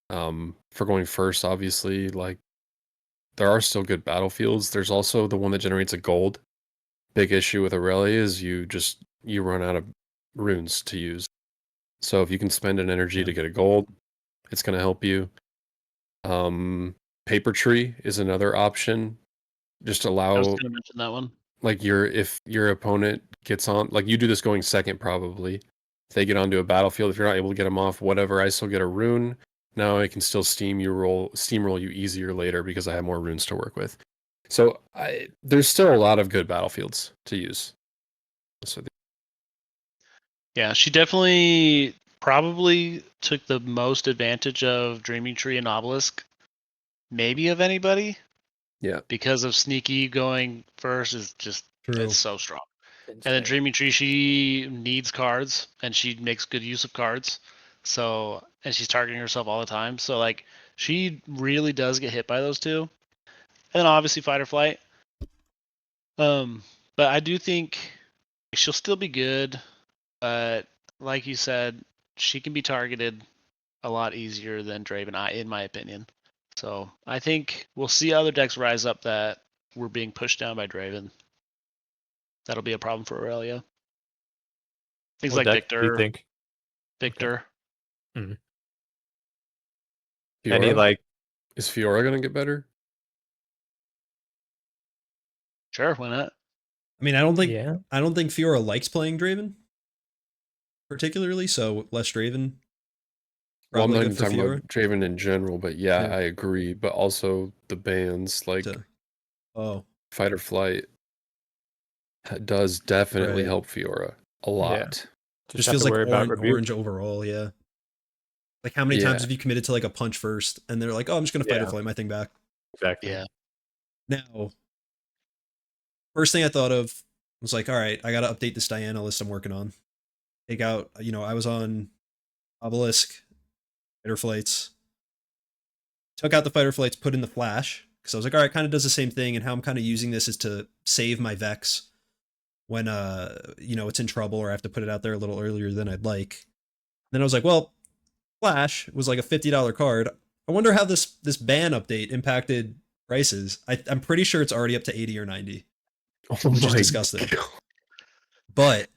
Speaker 2: For going first, obviously, like there are still good battlefields. There's also the one that generates a gold. Big issue with Aurelia is you run out of runes to use. So if you can spend an energy to get a gold, it's going to help you. Paper Tree is another option. Just
Speaker 1: I was
Speaker 2: allow
Speaker 1: going to mention that one.
Speaker 2: like if your opponent gets on, like you do this going second probably. If they get onto a battlefield, if you're not able to get them off, whatever, I still get a rune. Now I can still steamroll you easier later because I have more runes to work with. So there's still a lot of good battlefields to use. So
Speaker 1: Yeah, she definitely probably took the most advantage of Dreaming Tree and Obelisk, maybe of anybody.
Speaker 2: Yeah.
Speaker 1: Because of Sneaky going first is just
Speaker 3: True.
Speaker 1: it's so strong. And then Dreaming Tree, she needs cards and she makes good use of cards. So and she's targeting herself all the time. So like she really does get hit by those two. And then obviously Fight or Flight. But I do think she'll still be good. But like you said, she can be targeted a lot easier than Draven, in my opinion. So I think we'll see other decks rise up that were being pushed down by Draven. That'll be a problem for Aurelia. Things
Speaker 4: What
Speaker 1: like
Speaker 4: deck do you
Speaker 1: Victor.
Speaker 4: think?
Speaker 1: Victor.
Speaker 4: Any
Speaker 2: Fiora?
Speaker 4: like
Speaker 2: Is Fiora gonna get better?
Speaker 1: Sure, why not?
Speaker 3: I mean, I don't think Fiora likes playing Draven particularly, so less Draven.
Speaker 2: Well, I'm
Speaker 3: Probably
Speaker 2: not
Speaker 3: good
Speaker 2: even
Speaker 3: for
Speaker 2: talking
Speaker 3: Fiora.
Speaker 2: about Draven in general, but yeah,
Speaker 3: Yeah.
Speaker 2: I agree. But also the bans, like
Speaker 3: So- Oh,
Speaker 2: fight or flight does definitely
Speaker 3: Right.
Speaker 2: help Fiora a lot.
Speaker 3: just
Speaker 4: have
Speaker 3: feels
Speaker 4: to
Speaker 3: like
Speaker 4: worry about rebuke.
Speaker 3: orange overall. Yeah. Like how many
Speaker 2: Yeah.
Speaker 3: times have you committed to like a punch first, and they're like, "Oh, I'm just gonna fight or
Speaker 4: Yeah.
Speaker 3: flight my thing back."
Speaker 4: Exactly.
Speaker 1: Yeah.
Speaker 3: Now, first thing I thought of was like, all right, I got to update this Diana list I'm working on. Take out, I was on Obelisk, fighter flights. Took out the fighter flights, put in the flash because I was like, all right, kind of does the same thing. And how I'm kind of using this is to save my Vex when it's in trouble or I have to put it out there a little earlier than I'd like. Then I was like, well, flash was like a $50 card. I wonder how this ban update impacted prices. I'm pretty sure it's already up to 80 or 90.
Speaker 2: Oh
Speaker 3: Which is
Speaker 2: my
Speaker 3: disgusting.
Speaker 2: God.
Speaker 3: But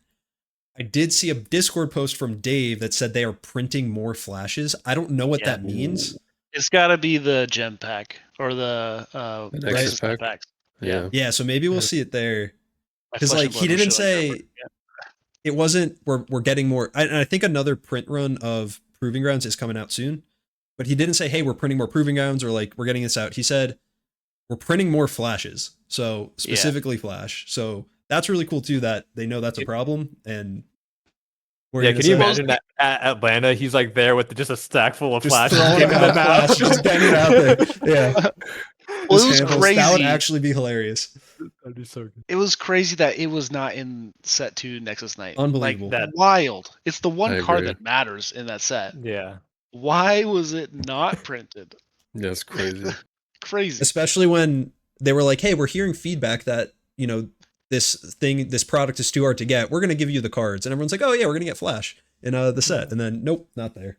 Speaker 3: I did see a Discord post from Dave that said they are printing more flashes. I don't know what
Speaker 1: Yeah.
Speaker 3: that means.
Speaker 1: It's got to be the gem pack or the
Speaker 2: The
Speaker 3: Nexus
Speaker 1: Nexus
Speaker 2: pack?
Speaker 1: packs.
Speaker 2: Yeah.
Speaker 3: Yeah, so maybe we'll
Speaker 4: Yeah.
Speaker 3: see it there.
Speaker 1: My
Speaker 3: Because
Speaker 1: Flesh
Speaker 3: like
Speaker 1: and
Speaker 3: he
Speaker 1: Blood will
Speaker 3: didn't
Speaker 1: show like
Speaker 3: say
Speaker 1: that, but
Speaker 3: it wasn't we're getting more. And I think another print run of Proving Grounds is coming out soon. But he didn't say, hey, we're printing more Proving Grounds or like we're getting this out. He said we're printing more flashes. So specifically Flash. So that's really cool too that they know that's a problem and
Speaker 4: Yeah, can you imagine that at Atlanta, he's like there with just a stack full of
Speaker 3: just
Speaker 4: flashes,
Speaker 3: throwing
Speaker 4: giving
Speaker 3: out
Speaker 4: them out.
Speaker 3: flash, just getting it out there. Yeah.
Speaker 1: Well,
Speaker 3: Just
Speaker 1: it was
Speaker 3: handles-
Speaker 1: crazy.
Speaker 3: That would actually be hilarious.
Speaker 4: That'd be so good.
Speaker 1: It was crazy that it was not in set 2 Nexus Knight.
Speaker 3: Unbelievable.
Speaker 1: Like,
Speaker 4: That-
Speaker 1: wild. It's the one
Speaker 2: I
Speaker 1: card
Speaker 2: agree.
Speaker 1: that matters in that set.
Speaker 4: Yeah.
Speaker 1: Why was it not printed?
Speaker 2: That's crazy.
Speaker 1: Crazy.
Speaker 3: Especially when they were like, hey, we're hearing feedback that, this product is too hard to get. We're going to give you the cards. And everyone's like, oh, yeah, we're going to get Flash in the set. And then, nope, not there.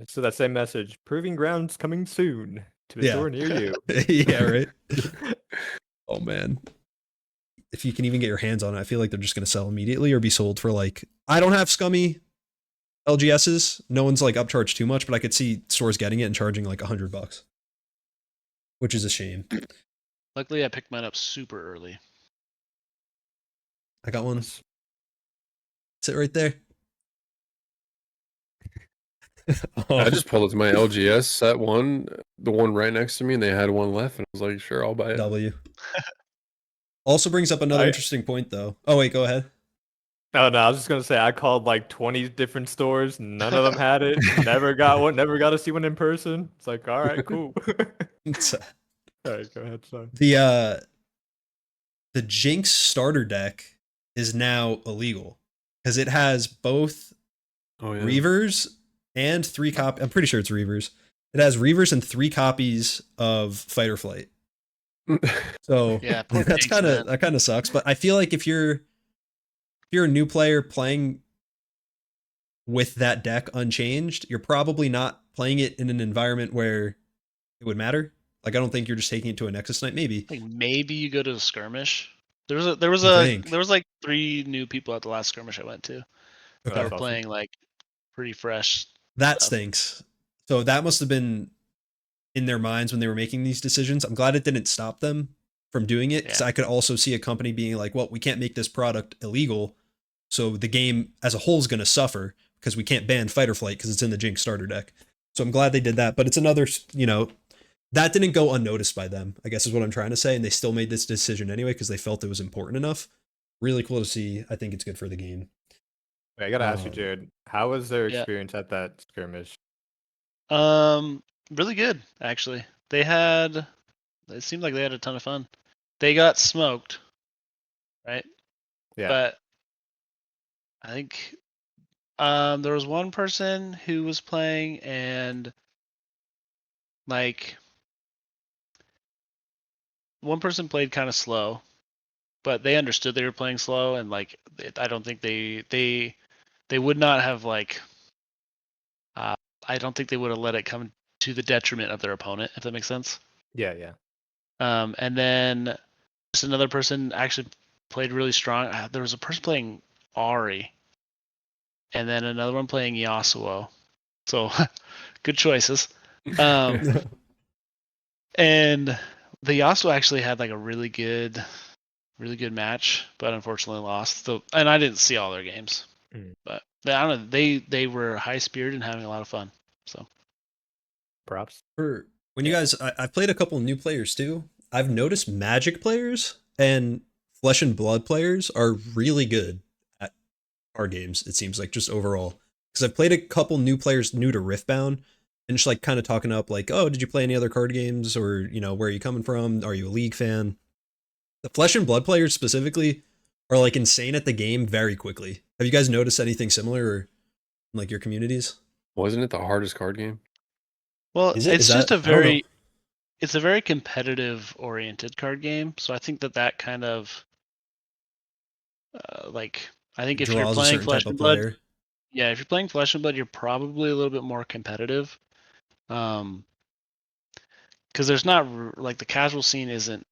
Speaker 4: So that same message, Proving Grounds coming soon to a
Speaker 3: Yeah.
Speaker 4: store near you.
Speaker 3: Yeah, right. Oh, man. If you can even get your hands on it, I feel like they're just going to sell immediately or be sold for like, I don't have scummy LGSs. No one's like upcharged too much, but I could see stores getting it and charging like $100, which is a shame.
Speaker 1: Luckily, I picked mine up super early.
Speaker 3: I got one. Sit right there.
Speaker 2: I just pulled it to my LGS set one, the one right next to me, and they had one left, and I was like, sure, I'll buy it.
Speaker 3: W. Also brings up another interesting point, though. Oh, wait, go ahead.
Speaker 4: Oh, no, I was just going to say, I called like 20 different stores. None of them had it. Never got one. Never got to see one in person. It's like, all right, cool. All right, go ahead. Sorry.
Speaker 3: The Jinx starter deck is now illegal because it has both Reavers and 3 copies. I'm pretty sure it's Reavers. It has Reavers and 3 copies of Fight or Flight. So
Speaker 1: Yeah,
Speaker 3: that kind of sucks. But I feel like if you're a new player playing with that deck unchanged, you're probably not playing it in an environment where it would matter. Like I don't think you're just taking it to a Nexus night. Maybe.
Speaker 1: Like maybe you go to a skirmish. There was like 3 new people at the last skirmish I went to that were
Speaker 4: awesome.
Speaker 1: playing like pretty fresh.
Speaker 3: That
Speaker 1: stuff.
Speaker 3: stinks. So that must have been in their minds when they were making these decisions. I'm glad it didn't stop them from doing it because I could also see a company being like, well, we can't make this product illegal. So the game as a whole is going to suffer because we can't ban Fight or Flight because it's in the Jinx starter deck. So I'm glad they did that. But it's another, that didn't go unnoticed by them, I guess is what I'm trying to say. And they still made this decision anyway because they felt it was important enough. Really cool to see. I think it's good for the game.
Speaker 4: Wait, I got to ask you, Jared, how was their
Speaker 1: Yeah.
Speaker 4: experience at that skirmish?
Speaker 1: Really good, actually. It seemed like they had a ton of fun. They got smoked, right?
Speaker 4: Yeah.
Speaker 1: But I think there was one person who was playing and like one person played kind of slow, but they understood they were playing slow and like I don't think they would not have like I don't think they would have let it come to the detriment of their opponent, if that makes sense.
Speaker 4: Yeah, yeah.
Speaker 1: And then just another person actually played really strong. There was a person playing Ari, and then another one playing Yasuo. So good choices. And the Yasuo actually had like a really good match, but unfortunately lost. So, and I didn't see all their games, but I don't know. They were high spirited and having a lot of fun. So
Speaker 4: props.
Speaker 3: For When you guys, I've played a couple new players too. I've noticed Magic players and Flesh and Blood players are really good at card games. It seems like just overall, because I've played a couple new players new to Riftbound, and just like kind of talking up like, oh, did you play any other card games, or where are you coming from? Are you a League fan? The Flesh and Blood players specifically are like insane at the game very quickly. Have you guys noticed anything similar, or in, like your communities?
Speaker 2: Wasn't it the hardest card game?
Speaker 1: Well,
Speaker 3: Is it?
Speaker 1: it's
Speaker 3: Is
Speaker 1: just
Speaker 3: that?
Speaker 1: a
Speaker 3: I don't know.
Speaker 1: very it's a very competitive oriented card game. So I think that kind of like I think if you're
Speaker 3: Draws a
Speaker 1: playing
Speaker 3: certain
Speaker 1: Flesh
Speaker 3: type of
Speaker 1: and Blood,
Speaker 3: player.
Speaker 1: yeah, if you're playing Flesh and Blood, you're probably a little bit more competitive. Because there's not like the casual scene isn't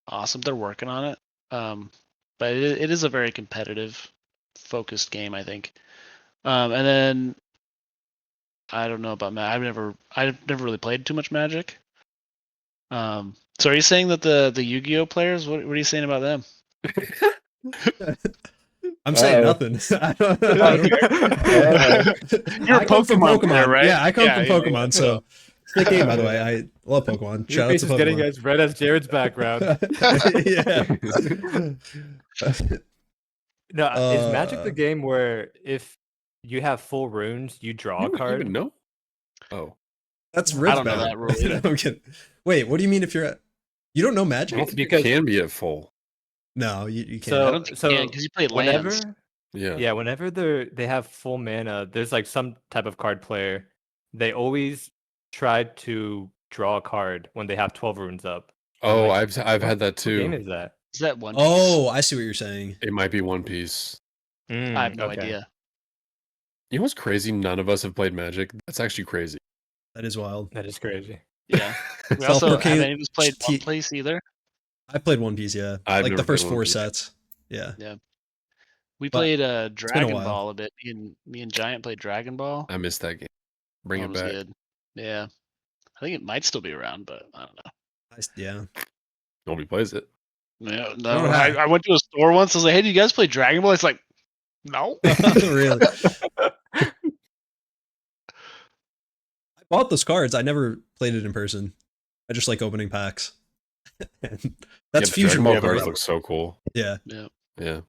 Speaker 1: awesome. They're working on it. But it is a very competitive, focused game, I think. And then I don't know about Magic. I've never really played too much Magic. So are you saying that the Yu-Gi-Oh players? What are you saying about them?
Speaker 3: I'm saying
Speaker 2: Uh-oh.
Speaker 3: nothing. I don't-
Speaker 1: You're
Speaker 3: I
Speaker 1: a
Speaker 3: come from
Speaker 1: Pokemon
Speaker 3: Pokemon,
Speaker 1: player, right?
Speaker 3: Yeah, I come
Speaker 1: Yeah,
Speaker 3: from
Speaker 1: yeah,
Speaker 3: Pokemon,
Speaker 1: yeah.
Speaker 3: so it's a good game, by the way. I love Pokemon.
Speaker 4: Your
Speaker 3: Shout out
Speaker 4: face
Speaker 3: to
Speaker 4: is getting
Speaker 3: Pokemon.
Speaker 4: as red as Jared's background.
Speaker 3: Yeah.
Speaker 4: No, is Magic the
Speaker 3: Uh,
Speaker 4: game where if you have full runes, you draw a
Speaker 2: You
Speaker 4: card?
Speaker 2: even know? Oh,
Speaker 3: That's
Speaker 1: I don't know
Speaker 3: Riftbound.
Speaker 1: that rule either.
Speaker 3: I'm kidding. Wait, what do you mean if you're at? You don't know
Speaker 2: I
Speaker 3: Magic?
Speaker 2: don't think
Speaker 4: Because-
Speaker 2: you can be at full.
Speaker 3: No, you can't.
Speaker 4: So-
Speaker 1: I don't think you can because you play lands.
Speaker 2: Yeah.
Speaker 4: Whenever they have full mana, there's like some type of card player. They always try to draw a card when they have 12 runes up. I'm
Speaker 2: Oh,
Speaker 4: like,
Speaker 2: I've had that
Speaker 4: what game
Speaker 2: too.
Speaker 4: is that?
Speaker 1: Is that One Piece?
Speaker 3: Oh, I see what you're saying.
Speaker 2: It might be One Piece.
Speaker 1: I have no
Speaker 4: okay.
Speaker 1: idea.
Speaker 2: You know what's crazy? None of us have played Magic. That's actually crazy.
Speaker 3: That is wild.
Speaker 4: That is crazy.
Speaker 1: Yeah. We also have
Speaker 3: Self-proclaimed
Speaker 1: any of us played
Speaker 3: T-
Speaker 1: One Piece either.
Speaker 3: I played One Piece, yeah.
Speaker 2: I've
Speaker 3: Like the
Speaker 2: never
Speaker 3: first
Speaker 2: played One
Speaker 3: 4
Speaker 2: Piece.
Speaker 3: sets. Yeah.
Speaker 1: We
Speaker 3: But
Speaker 1: played
Speaker 3: been a
Speaker 1: Dragon
Speaker 3: while.
Speaker 1: Ball a bit. Me and Giant played Dragon Ball.
Speaker 2: I missed that game. Bring
Speaker 1: That
Speaker 2: it
Speaker 1: was
Speaker 2: back.
Speaker 1: good. Yeah. I think it might still be around, but I don't know.
Speaker 3: Yeah.
Speaker 2: Nobody plays it.
Speaker 1: Yeah,
Speaker 3: Oh,
Speaker 1: no,
Speaker 3: hi.
Speaker 1: I went to a store once. I was like, "Hey, do you guys play Dragon Ball?" It's like, no.
Speaker 3: Really. I bought those cards. I never played it in person. I just like opening packs. And that's
Speaker 2: Yeah, the
Speaker 3: Fusion
Speaker 2: Dragon Ball
Speaker 3: Ball
Speaker 2: cards
Speaker 3: cards.
Speaker 2: look so cool.
Speaker 3: Yeah.
Speaker 1: Yeah.
Speaker 2: Yeah.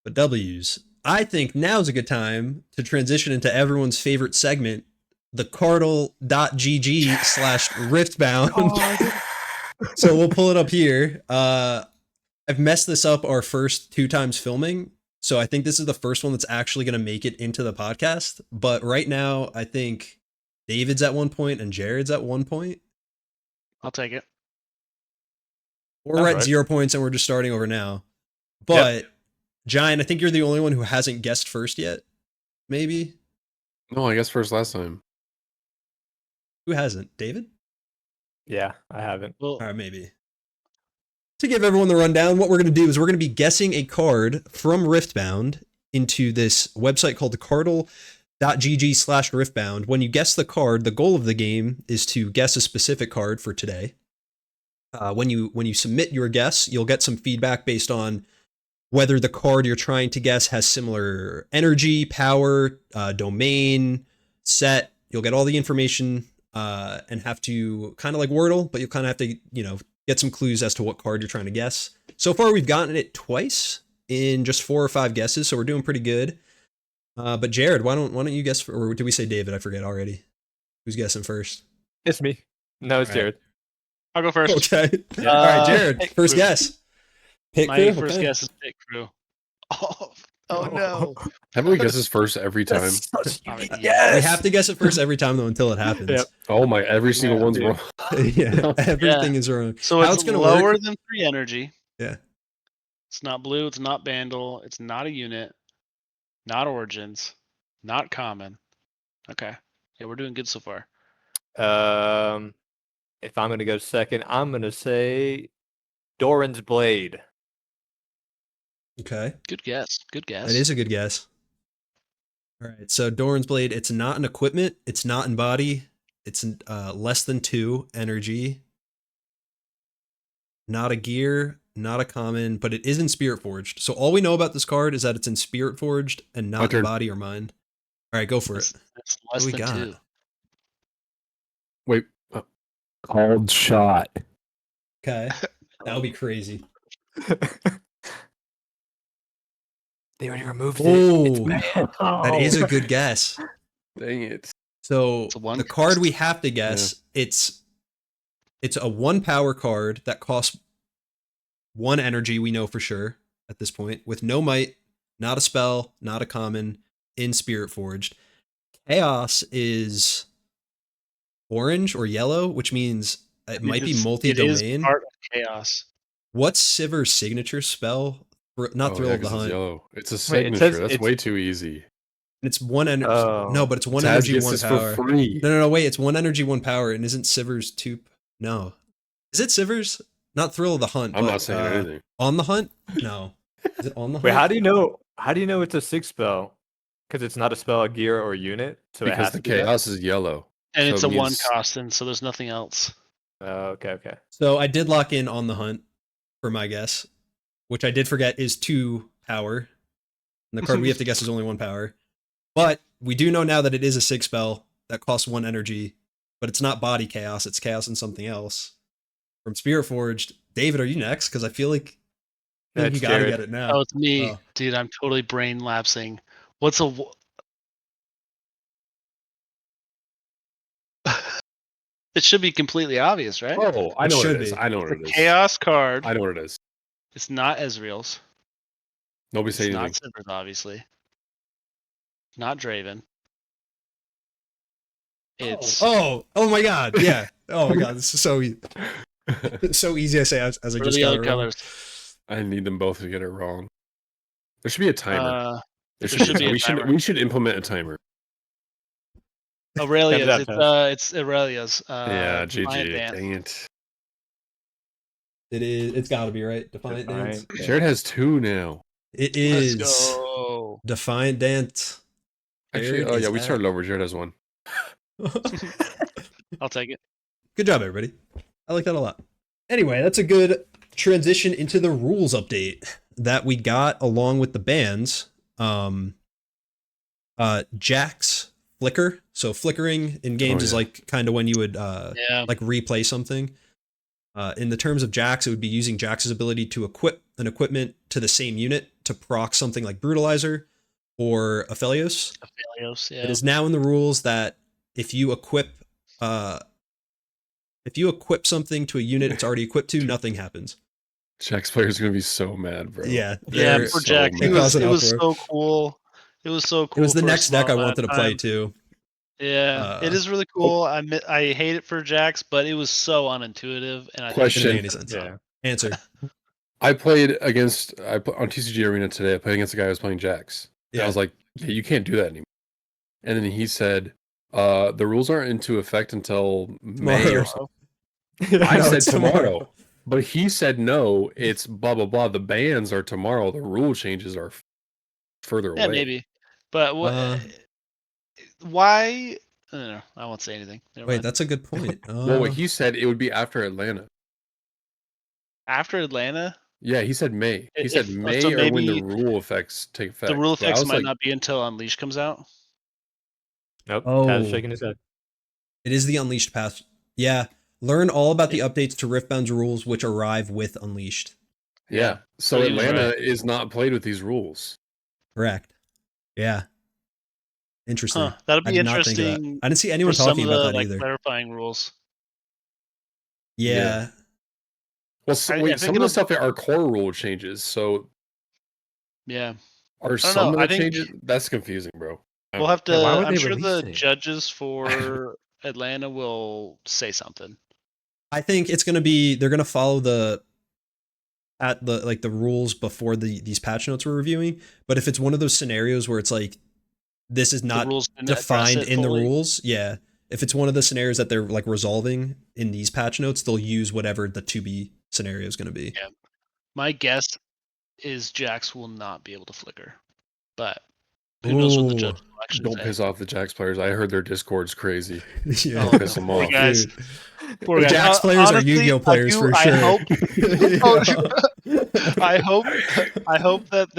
Speaker 3: But W's. I think now's a good time to transition into everyone's favorite segment, the cardle.gg/riftbound. So we'll pull it up here. I've messed this up our first 2 times filming. So I think this is the first one that's actually going to make it into the podcast. But right now, I think David's at 1 point and Jared's at 1 point.
Speaker 1: I'll take it.
Speaker 3: We're at
Speaker 4: right.
Speaker 3: 0 points and we're just starting over now. But Giant, I think you're the only one who hasn't guessed first yet. Maybe.
Speaker 2: No, I guess first last time.
Speaker 3: Who hasn't? David?
Speaker 4: Yeah, I haven't.
Speaker 1: Well,
Speaker 3: All right, maybe. To give everyone the rundown, what we're going to do is we're going to be guessing a card from Riftbound into this website called cardle.gg/riftbound. When you guess the card, the goal of the game is to guess a specific card for today. When you submit your guess, you'll get some feedback based on whether the card you're trying to guess has similar energy, power, domain, set. You'll get all the information and have to kind of like Wordle, but you'll kind of have to, get some clues as to what card you're trying to guess. So far, we've gotten it twice in just 4 or 5 guesses, so we're doing pretty good. But Jared, why don't you guess? Or did we say David? I forget already. Who's guessing first?
Speaker 4: It's me. No, it's
Speaker 3: All right.
Speaker 4: Jared.
Speaker 1: I'll go first.
Speaker 3: Okay. All right, Jared,
Speaker 1: Pit
Speaker 3: first
Speaker 1: Crew.
Speaker 3: guess. Pit
Speaker 1: My
Speaker 3: Crew?
Speaker 1: first
Speaker 3: Okay.
Speaker 1: guess is Pit Crew. Oh no.
Speaker 2: Haven't we guessed this first every time?
Speaker 1: I mean,
Speaker 4: Yes!
Speaker 3: We have to guess it first every time though until it happens.
Speaker 4: Yep.
Speaker 2: Oh my, every single
Speaker 4: Yeah,
Speaker 2: one's
Speaker 4: dude.
Speaker 2: wrong.
Speaker 3: Yeah, everything is wrong.
Speaker 1: So
Speaker 3: How
Speaker 1: it's
Speaker 3: gonna
Speaker 1: lower
Speaker 3: work?
Speaker 1: than 3 energy.
Speaker 3: Yeah.
Speaker 1: It's not blue. It's not Bandle. It's not a unit. Not Origins. Not common. Okay. Yeah, we're doing good so far.
Speaker 4: If I'm gonna go second, I'm gonna say Doran's Blade.
Speaker 3: Okay.
Speaker 1: Good guess. Good guess.
Speaker 3: That is a good guess. All right. So Doran's Blade, it's not an equipment. It's not in body. It's less than 2 energy. Not a gear, not a common, but it is in Spirit Forged. So all we know about this card is that it's in Spirit Forged and
Speaker 2: My
Speaker 3: not in
Speaker 2: turn.
Speaker 3: body or mind. All right, go for it.
Speaker 1: That's
Speaker 3: What
Speaker 1: less
Speaker 3: do we
Speaker 1: than
Speaker 3: got?
Speaker 1: 2.
Speaker 2: Wait. Called shot.
Speaker 3: Okay. That would be crazy.
Speaker 4: They already removed
Speaker 3: Oh,
Speaker 4: bad.
Speaker 3: that is a good guess.
Speaker 2: Dang it.
Speaker 3: So
Speaker 1: It's a one
Speaker 3: the card
Speaker 1: cost.
Speaker 3: we have to guess, it's a 1 power card that costs 1 energy, we know for sure at this point, with no might, not a spell, not a common, in Spirit Forged. Chaos is orange or yellow, which means it might be
Speaker 1: It is
Speaker 3: multi-domain.
Speaker 1: part of chaos.
Speaker 3: What's Siver's signature spell? Not Thrill of the
Speaker 2: 'cause it's
Speaker 3: Hunt.
Speaker 2: yellow. It's a
Speaker 4: Wait, it
Speaker 2: signature.
Speaker 4: says
Speaker 2: That's
Speaker 4: it's-
Speaker 2: way too easy.
Speaker 3: It's 1 energy.
Speaker 4: Oh.
Speaker 3: No, but it's 1
Speaker 2: TAZZ
Speaker 3: energy,
Speaker 2: gets
Speaker 3: 1
Speaker 2: this
Speaker 3: power.
Speaker 2: for free.
Speaker 3: No, wait. It's 1 energy, 1 power, and isn't Siver's 2? No, is it Siver's? Not Thrill of the Hunt.
Speaker 2: I'm
Speaker 3: but,
Speaker 2: not saying anything.
Speaker 3: On the Hunt? No. Is it on the
Speaker 4: Wait,
Speaker 3: Hunt?
Speaker 4: how do you know? How do you know it's a 6 spell? Because it's not a spell, a gear, or a unit. So it
Speaker 2: Because
Speaker 4: has
Speaker 2: the
Speaker 4: to be that?
Speaker 2: chaos is yellow.
Speaker 1: And
Speaker 2: So
Speaker 1: it's
Speaker 2: it
Speaker 1: a one
Speaker 2: means-
Speaker 1: cost, and so there's nothing else.
Speaker 4: Okay.
Speaker 3: So I did lock in On the Hunt for my guess, which I did forget is 2 power. And the card we have to guess is only 1 power. But we do know now that it is a 6 spell that costs 1 energy, but it's not body chaos, it's chaos and something else. From Spirit Forged. David, are you next? Because I feel like you
Speaker 4: It's
Speaker 3: gotta
Speaker 4: Jared.
Speaker 3: get it now.
Speaker 1: Oh, it's me,
Speaker 3: Oh.
Speaker 1: dude. I'm totally brain lapsing. What's a? It should be completely obvious, right?
Speaker 2: Oh, I
Speaker 3: It
Speaker 2: know what
Speaker 3: should
Speaker 2: it is.
Speaker 3: be.
Speaker 2: I know what
Speaker 1: It's
Speaker 2: it
Speaker 1: a
Speaker 2: is.
Speaker 1: chaos card.
Speaker 2: I know what it is.
Speaker 1: It's not Ezreal's.
Speaker 2: Nobody
Speaker 1: It's
Speaker 2: say
Speaker 1: not
Speaker 2: anything.
Speaker 1: Sivir's, obviously. Not Draven. It's
Speaker 3: Oh my god, yeah. Oh my god, this is so easy. So easy I say as I
Speaker 1: what are
Speaker 3: just
Speaker 1: the
Speaker 3: got
Speaker 1: other
Speaker 3: it wrong.
Speaker 1: colors?
Speaker 2: I need them both to get it wrong. There should be a timer.
Speaker 1: There should be a
Speaker 2: we
Speaker 1: timer.
Speaker 2: we should implement a timer.
Speaker 1: Aurelia's.
Speaker 4: that
Speaker 1: It's Aurelia's.
Speaker 2: Yeah,
Speaker 1: Defiant
Speaker 2: GG.
Speaker 1: Dance.
Speaker 2: Dang it.
Speaker 3: It is. It's got to be right. Defiant Dance.
Speaker 2: Jared has 2 now.
Speaker 3: It
Speaker 1: Let's
Speaker 3: is
Speaker 1: go.
Speaker 3: Defiant Dance.
Speaker 2: Actually,
Speaker 3: Jared
Speaker 2: oh
Speaker 3: is
Speaker 2: yeah, we
Speaker 3: at-
Speaker 2: started over. Jared has 1.
Speaker 1: I'll take it.
Speaker 3: Good job, everybody. I like that a lot. Anyway, that's a good transition into the rules update that we got along with the bands. Jack's flicker. So flickering in games is
Speaker 2: yeah.
Speaker 3: like kind of when you would
Speaker 1: Yeah.
Speaker 3: like replay something. In the terms of Jax, it would be using Jax's ability to equip an equipment to the same unit to proc something like Brutalizer or Aphelios.
Speaker 1: Aphelios, yeah.
Speaker 3: It is now in the rules that if you equip something to a unit it's already equipped to, nothing happens.
Speaker 2: Jack's player's gonna be so mad, bro.
Speaker 3: Yeah,
Speaker 1: Yeah,
Speaker 3: they're-
Speaker 1: poor
Speaker 2: so
Speaker 1: Jack.
Speaker 2: mad.
Speaker 1: It was,
Speaker 3: caused an
Speaker 1: it was
Speaker 3: uproar.
Speaker 1: so cool. It was so cool.
Speaker 3: It was the
Speaker 1: for a
Speaker 3: next deck I
Speaker 1: small amount
Speaker 3: wanted
Speaker 1: of
Speaker 3: to play
Speaker 1: time.
Speaker 3: too.
Speaker 1: Yeah, it is really cool. I hate it for Jax, but it was so unintuitive. And I
Speaker 2: Question.
Speaker 3: Didn't make
Speaker 1: think
Speaker 3: any sense.
Speaker 4: Yeah.
Speaker 3: Answer.
Speaker 2: I played against on TCG Arena today. I played against a guy who was playing Jax. And
Speaker 3: Yeah.
Speaker 2: I was like, hey, you can't do that anymore. And then he said, the rules aren't into effect until May or
Speaker 3: Tomorrow.
Speaker 2: something. I
Speaker 3: No,
Speaker 2: said
Speaker 3: it's
Speaker 2: tomorrow. But he said no, it's blah blah blah. The bans are tomorrow. The rule changes are further
Speaker 1: Yeah,
Speaker 2: away.
Speaker 1: maybe. But what? Why? I don't know. I won't say anything. Never
Speaker 3: Wait,
Speaker 1: mind.
Speaker 3: that's a good point.
Speaker 2: Well, what he said, it would be after Atlanta.
Speaker 1: After Atlanta,
Speaker 2: Yeah, he said May. He said
Speaker 1: If-
Speaker 2: May
Speaker 1: so
Speaker 2: or when the
Speaker 1: maybe
Speaker 2: rule effects take effect.
Speaker 1: the rule
Speaker 2: But I
Speaker 1: effects
Speaker 2: was
Speaker 1: might
Speaker 2: like,
Speaker 1: not be until Unleash comes out.
Speaker 4: Nope.
Speaker 3: Oh.
Speaker 4: Taz shaking his head.
Speaker 3: It is the Unleashed path. Yeah. Learn all about the updates to Riftbound's rules, which arrive with Unleashed.
Speaker 2: yeah. So
Speaker 1: So he was
Speaker 2: Atlanta
Speaker 1: right.
Speaker 2: is not played with these rules.
Speaker 3: Correct. Yeah. Interesting.
Speaker 1: Huh? That'll
Speaker 3: I
Speaker 1: be
Speaker 3: did not think of that.
Speaker 1: interesting.
Speaker 3: I didn't see
Speaker 1: For
Speaker 3: anyone
Speaker 1: some
Speaker 3: talking
Speaker 1: of
Speaker 3: about
Speaker 1: the
Speaker 3: that either.
Speaker 1: clarifying rules.
Speaker 3: Yeah.
Speaker 2: Well, so,
Speaker 1: I
Speaker 2: wait,
Speaker 1: think
Speaker 2: some of
Speaker 1: it'll-
Speaker 2: the stuff are core rule changes. So
Speaker 1: Yeah,
Speaker 2: are
Speaker 1: don't
Speaker 2: some
Speaker 1: know,
Speaker 2: of
Speaker 1: I
Speaker 2: the
Speaker 1: think-
Speaker 2: changes? That's confusing, bro.
Speaker 1: we'll have to.
Speaker 4: Yeah, why would
Speaker 1: I'm
Speaker 4: they
Speaker 1: sure the
Speaker 4: release it?
Speaker 1: judges for Atlanta will say something.
Speaker 3: I think it's gonna be they're gonna follow the rules before these patch notes we're reviewing. But if it's one of those scenarios where it's like this is
Speaker 1: The
Speaker 3: not
Speaker 1: rules didn't address
Speaker 3: defined
Speaker 1: it
Speaker 3: in the
Speaker 1: fully.
Speaker 3: rules, yeah. If it's one of the scenarios that they're like resolving in these patch notes, they'll use whatever the to be scenario is gonna be.
Speaker 1: Yeah. My guess is Jax will not be able to flicker, but who knows what the
Speaker 3: Ooh.
Speaker 1: judge selection
Speaker 2: Don't piss off the Jax players. I heard their Discord's crazy.
Speaker 3: Yeah.
Speaker 1: Oh,
Speaker 2: Piss them
Speaker 1: poor
Speaker 2: off.
Speaker 1: guys.
Speaker 3: Dude.
Speaker 1: Poor
Speaker 3: The
Speaker 1: guys.
Speaker 3: Jax players are Yu-Gi-Oh
Speaker 1: Honestly,
Speaker 3: players for
Speaker 1: I
Speaker 3: sure.
Speaker 1: hope I hope that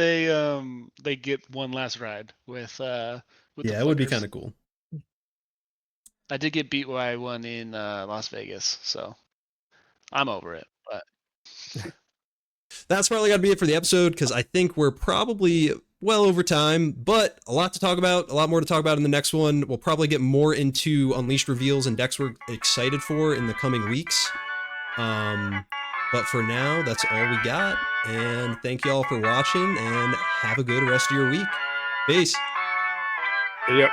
Speaker 1: they get one last ride with
Speaker 3: Yeah, it would be kind of cool.
Speaker 1: I did get beat by one in Las Vegas, so I'm over it. But
Speaker 3: That's probably got to be it for the episode because I think we're probably well over time, but a lot to talk about, a lot more to talk about in the next one. We'll probably get more into Unleashed reveals and decks we're excited for in the coming weeks. But for now, that's all we got. And thank you all for watching and have a good rest of your week. Peace.
Speaker 4: Yep.